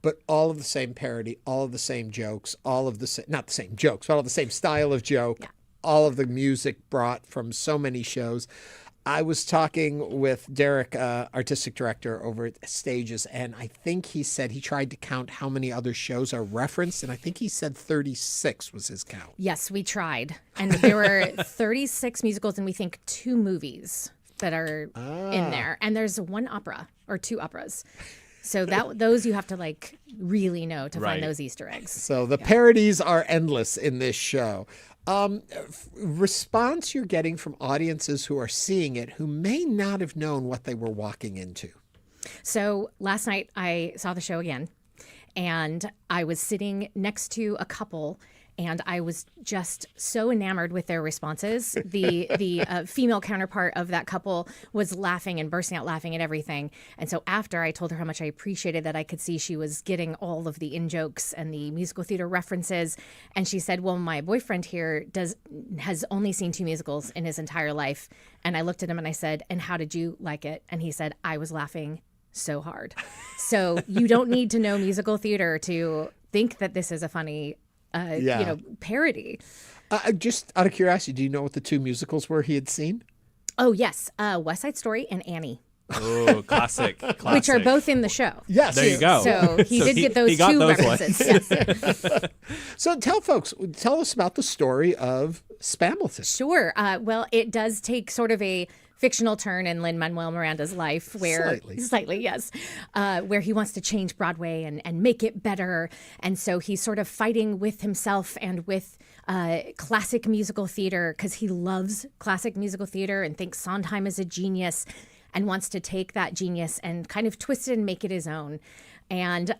but all of the same parody, all of the same jokes, all of the not the same jokes, but all of the same style of joke, all of the music brought from so many shows. I was talking with Derek, artistic director over at Stages, and I think he said he tried to count how many other shows are referenced, and I think he said 36 was his count. Yes, we tried. And there were 36 musicals and we think 2 movies that are in there. And there's 1 opera or 2 operas. So those you have to like really know to find those Easter eggs. So the parodies are endless in this show. Response you're getting from audiences who are seeing it who may not have known what they were walking into. So last night I saw the show again, and I was sitting next to a couple, and I was just so enamored with their responses. The female counterpart of that couple was laughing and bursting out laughing at everything. And so after, I told her how much I appreciated that I could see she was getting all of the in-jokes and the musical theater references. And she said, well, my boyfriend here has only seen 2 musicals in his entire life. And I looked at him and I said, and how did you like it? And he said, I was laughing so hard. So you don't need to know musical theater to think that this is a funny parody. Just out of curiosity, do you know what the 2 musicals were he had seen? Oh, yes. West Side Story and Annie. Oh, classic. Which are both in the show. Yes. There you go. So he did get those 2 references. Yes. So tell us about the story of Spamilton. Sure. Well, it does take sort of a fictional turn in Lin-Manuel Miranda's life where slightly, yes, where he wants to change Broadway and make it better. And so he's sort of fighting with himself and with classic musical theater because he loves classic musical theater and thinks Sondheim is a genius and wants to take that genius and kind of twist it and make it his own. And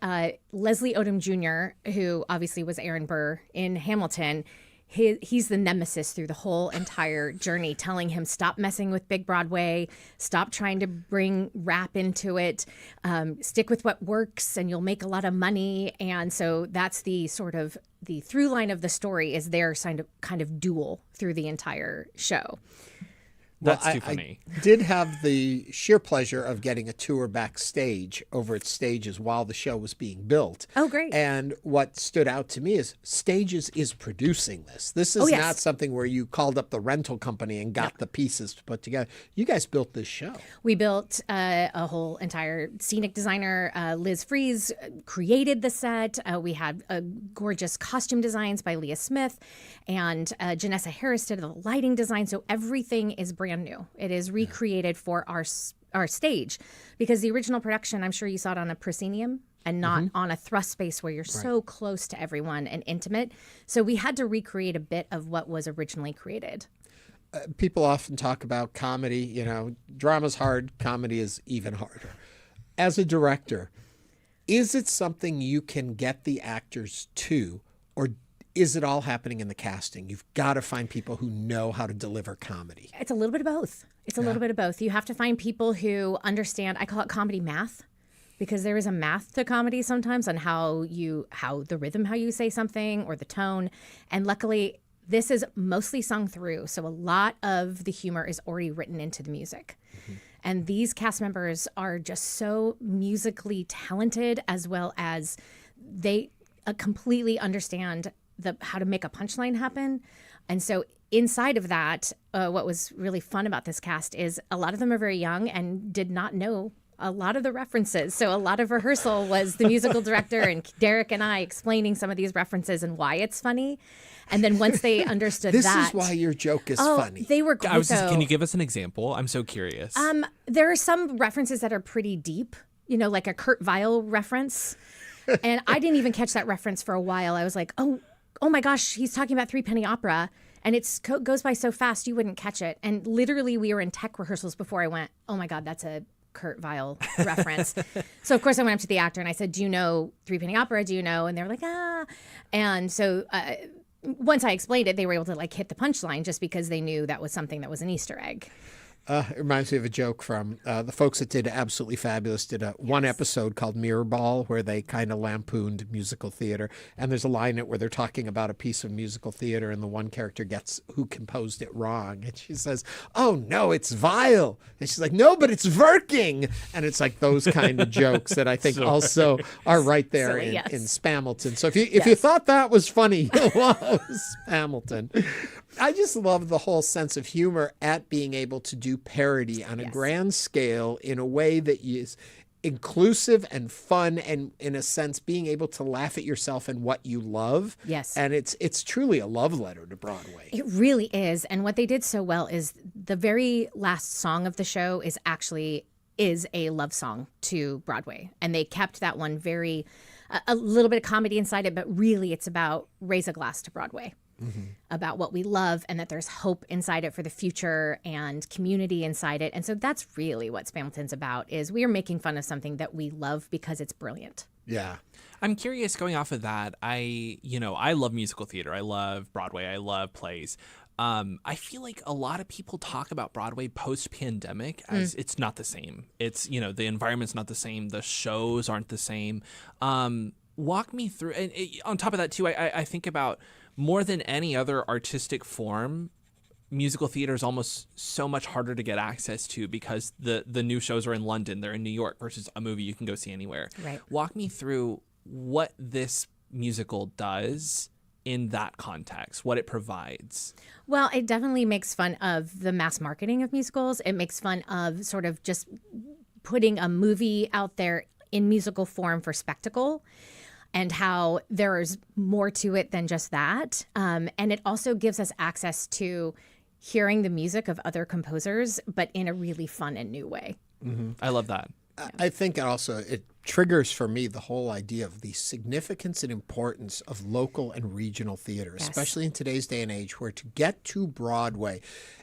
Leslie Odom Jr., who obviously was Aaron Burr in Hamilton, he's the nemesis through the whole entire journey, telling him, stop messing with Big Broadway, stop trying to bring rap into it, stick with what works and you'll make a lot of money. And so that's the sort of the through line of the story is their kind of duel through the entire show. That's too funny. I did have the sheer pleasure of getting a tour backstage over at Stages while the show was being built. Oh, great. And what stood out to me is Stages is producing this. This is not something where you called up the rental company and got the pieces to put together. You guys built this show. We built a whole entire scenic designer. Liz Fries created the set. We had gorgeous costume designs by Leah Smith. And Janessa Harris did the lighting design. So everything is brand new. It is recreated for our stage, because the original production, I'm sure you saw it on a proscenium and not on a thrust space where you're so close to everyone and intimate. So we had to recreate a bit of what was originally created. People often talk about comedy, you know, drama's hard, comedy is even harder. As a director, is it something you can get the actors to, or is it all happening in the casting? You've got to find people who know how to deliver comedy. It's a little bit of both. It's a little bit of both. You have to find people who understand, I call it comedy math, because there is a math to comedy sometimes on how the rhythm, how you say something, or the tone. And luckily, this is mostly sung through, so a lot of the humor is already written into the music. And these cast members are just so musically talented, as well as they completely understand how to make a punchline happen. And so inside of that, what was really fun about this cast is a lot of them are very young and did not know a lot of the references. So a lot of rehearsal was the musical director and Derek and I explaining some of these references and why it's funny. And then once they understood This that, is why your joke is funny. They were great. Can you give us an example? I'm so curious. There are some references that are pretty deep, like a Kurt Weill reference. And I didn't even catch that reference for a while. I was like, oh my gosh, he's talking about Threepenny Opera. And it goes by so fast, you wouldn't catch it. And literally, we were in tech rehearsals before I went, oh my God, that's a Kurt Weill reference. So, of course, I went up to the actor and I said, do you know Threepenny Opera? Do you know? And they were like, ah. And so once I explained it, they were able to hit the punchline just because they knew that was something that was an Easter egg. It reminds me of a joke from the folks that did Absolutely Fabulous did one episode called Mirror Ball where they kind of lampooned musical theater. And there's a line in it where they're talking about a piece of musical theater and the one character gets who composed it wrong. And she says, oh, no, it's Weill. And she's like, no, but it's Working. And it's like those kind of jokes that I think also are right there in Spamilton. So if you thought that was funny, you'll love Spamilton. I just love the whole sense of humor at being able to do parody on a grand scale in a way that is inclusive and fun, and in a sense being able to laugh at yourself and what you love. Yes. And it's truly a love letter to Broadway. It really is. And what they did so well is the very last song of the show is a love song to Broadway. And they kept that one a little bit of comedy inside it, but really it's about Raise a Glass to Broadway. About what we love and that there's hope inside it for the future and community inside it. And so that's really what Spamilton's about, is we are making fun of something that we love because it's brilliant. Yeah. I'm curious, going off of that, I love musical theater. I love Broadway. I love plays. I feel like a lot of people talk about Broadway post-pandemic as it's not the same. It's, the environment's not the same. The shows aren't the same. Walk me through. And on top of that, too, I think about more than any other artistic form, musical theater is almost so much harder to get access to because the new shows are in London, they're in New York, versus a movie you can go see anywhere. Right. Walk me through what this musical does in that context, what it provides. Well, it definitely makes fun of the mass marketing of musicals. It makes fun of sort of just putting a movie out there in musical form for spectacle, and how there is more to it than just that. And it also gives us access to hearing the music of other composers, but in a really fun and new way. I love that. I think it triggers for me the whole idea of the significance and importance of local and regional theater, especially in today's day and age, where to get to Broadway,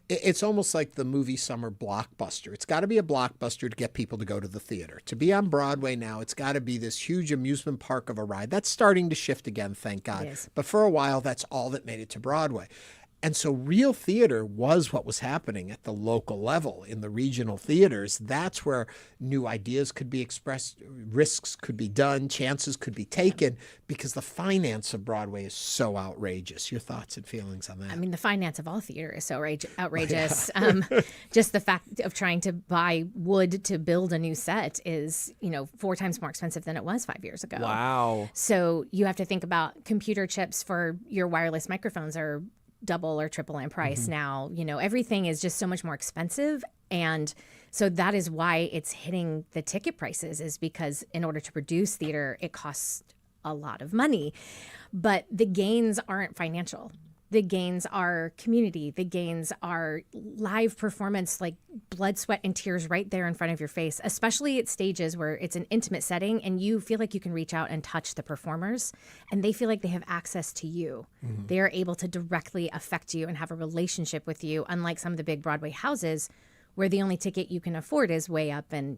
it's almost like the movie summer blockbuster. It's got to be a blockbuster to get people to go to the theater. To be on Broadway now, it's got to be this huge amusement park of a ride. That's starting to shift again, thank God. But for a while, that's all that made it to Broadway. And so real theater was what was happening at the local level in the regional theaters. That's where new ideas could be expressed, risks could be done, chances could be taken, because the finance of Broadway is so outrageous. Your thoughts and feelings on that? I mean, the finance of all theater is so outrageous. Just the fact of trying to buy wood to build a new set is, 4 times more expensive than it was 5 years ago. Wow. So you have to think about computer chips for your wireless microphones are double or triple in price now. Everything is just so much more expensive. And so that is why it's hitting the ticket prices, is because in order to produce theater, it costs a lot of money. But the gains aren't financial. The gains are community. The gains are live performance, like blood, sweat, and tears right there in front of your face, especially at stages where it's an intimate setting and you feel like you can reach out and touch the performers and they feel like they have access to you. They are able to directly affect you and have a relationship with you, unlike some of the big Broadway houses where the only ticket you can afford is way up and,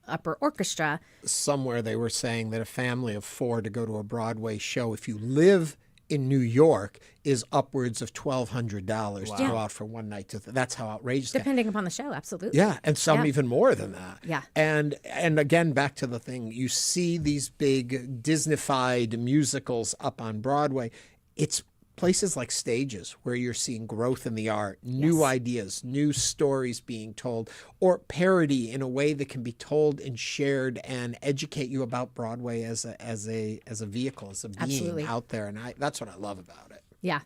upper orchestra. Somewhere they were saying that a family of 4 to go to a Broadway show, if you live in New York is upwards of $1,200 to Wow. go out for one night. That's how outrageous. Depending upon the show, absolutely. Yeah, and some Yeah. even more than that. Yeah. And again, back to the thing, you see these big Disney-fied musicals up on Broadway. It's places like Stages where you're seeing growth in the art, new ideas, new stories being told, or parody in a way that can be told and shared and educate you about Broadway as a vehicle, as a being Absolutely. out there. And that's what I love about it. Yeah.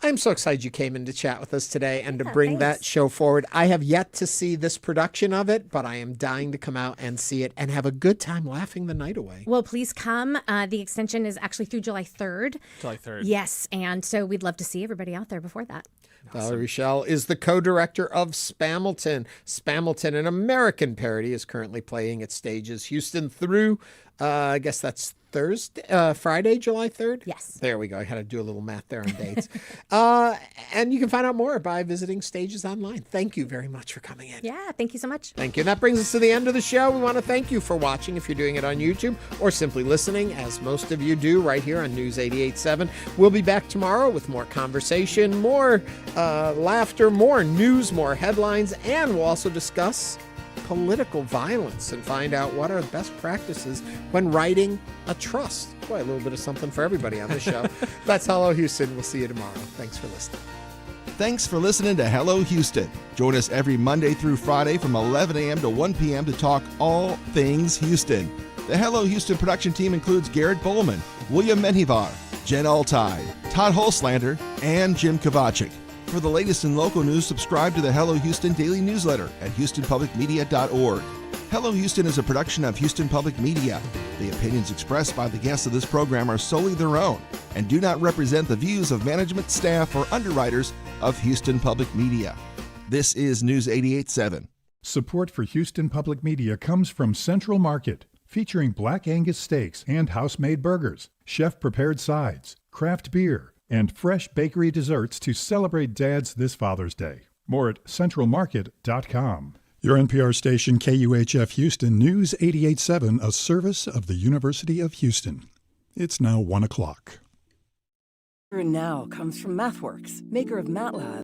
I'm so excited you came in to chat with us today and to bring that show forward. I have yet to see this production of it, but I am dying to come out and see it and have a good time laughing the night away. Well, please come. The extension is actually through July 3rd. July 3rd. Yes, and so we'd love to see everybody out there before that. Valerie Rachelle is the co-director of Spamilton. Spamilton, an American Parody, is currently playing at Stages Houston through, I guess that's Friday, July 3rd? Yes. There we go. I had to do a little math there on dates. And you can find out more by visiting Stages online. Thank you very much for coming in. Yeah, thank you so much. Thank you. And that brings us to the end of the show. We want to thank you for watching if you're doing it on YouTube or simply listening, as most of you do right here on News 88.7. We'll be back tomorrow with more conversation, more laughter, more news, more headlines, and we'll also discuss political violence and find out what are the best practices when writing a trust. Boy, a little bit of something for everybody on the show. That's Hello Houston. We'll see you tomorrow. Thanks for listening. Thanks for listening to Hello Houston. Join us every Monday through Friday from 11 a.m. to 1 p.m. to talk all things Houston. The Hello Houston production team includes Garrett Bowman, William Menjivar, Jen Altide, Todd Holslander, and Jim Kovacic. For the latest in local news, subscribe to the Hello Houston daily newsletter at HoustonPublicMedia.org. Hello Houston is a production of Houston Public Media. The opinions expressed by the guests of this program are solely their own and do not represent the views of management, staff, or underwriters of Houston Public Media. This is News 88.7. Support for Houston Public Media comes from Central Market, featuring Black Angus steaks and house-made burgers, chef-prepared sides, craft beer, and fresh bakery desserts to celebrate dads this Father's Day. More at centralmarket.com. Your NPR station KUHF Houston News 88.7, a service of the University of Houston. It's now 1 o'clock. Now comes from MathWorks, maker of MATLAB.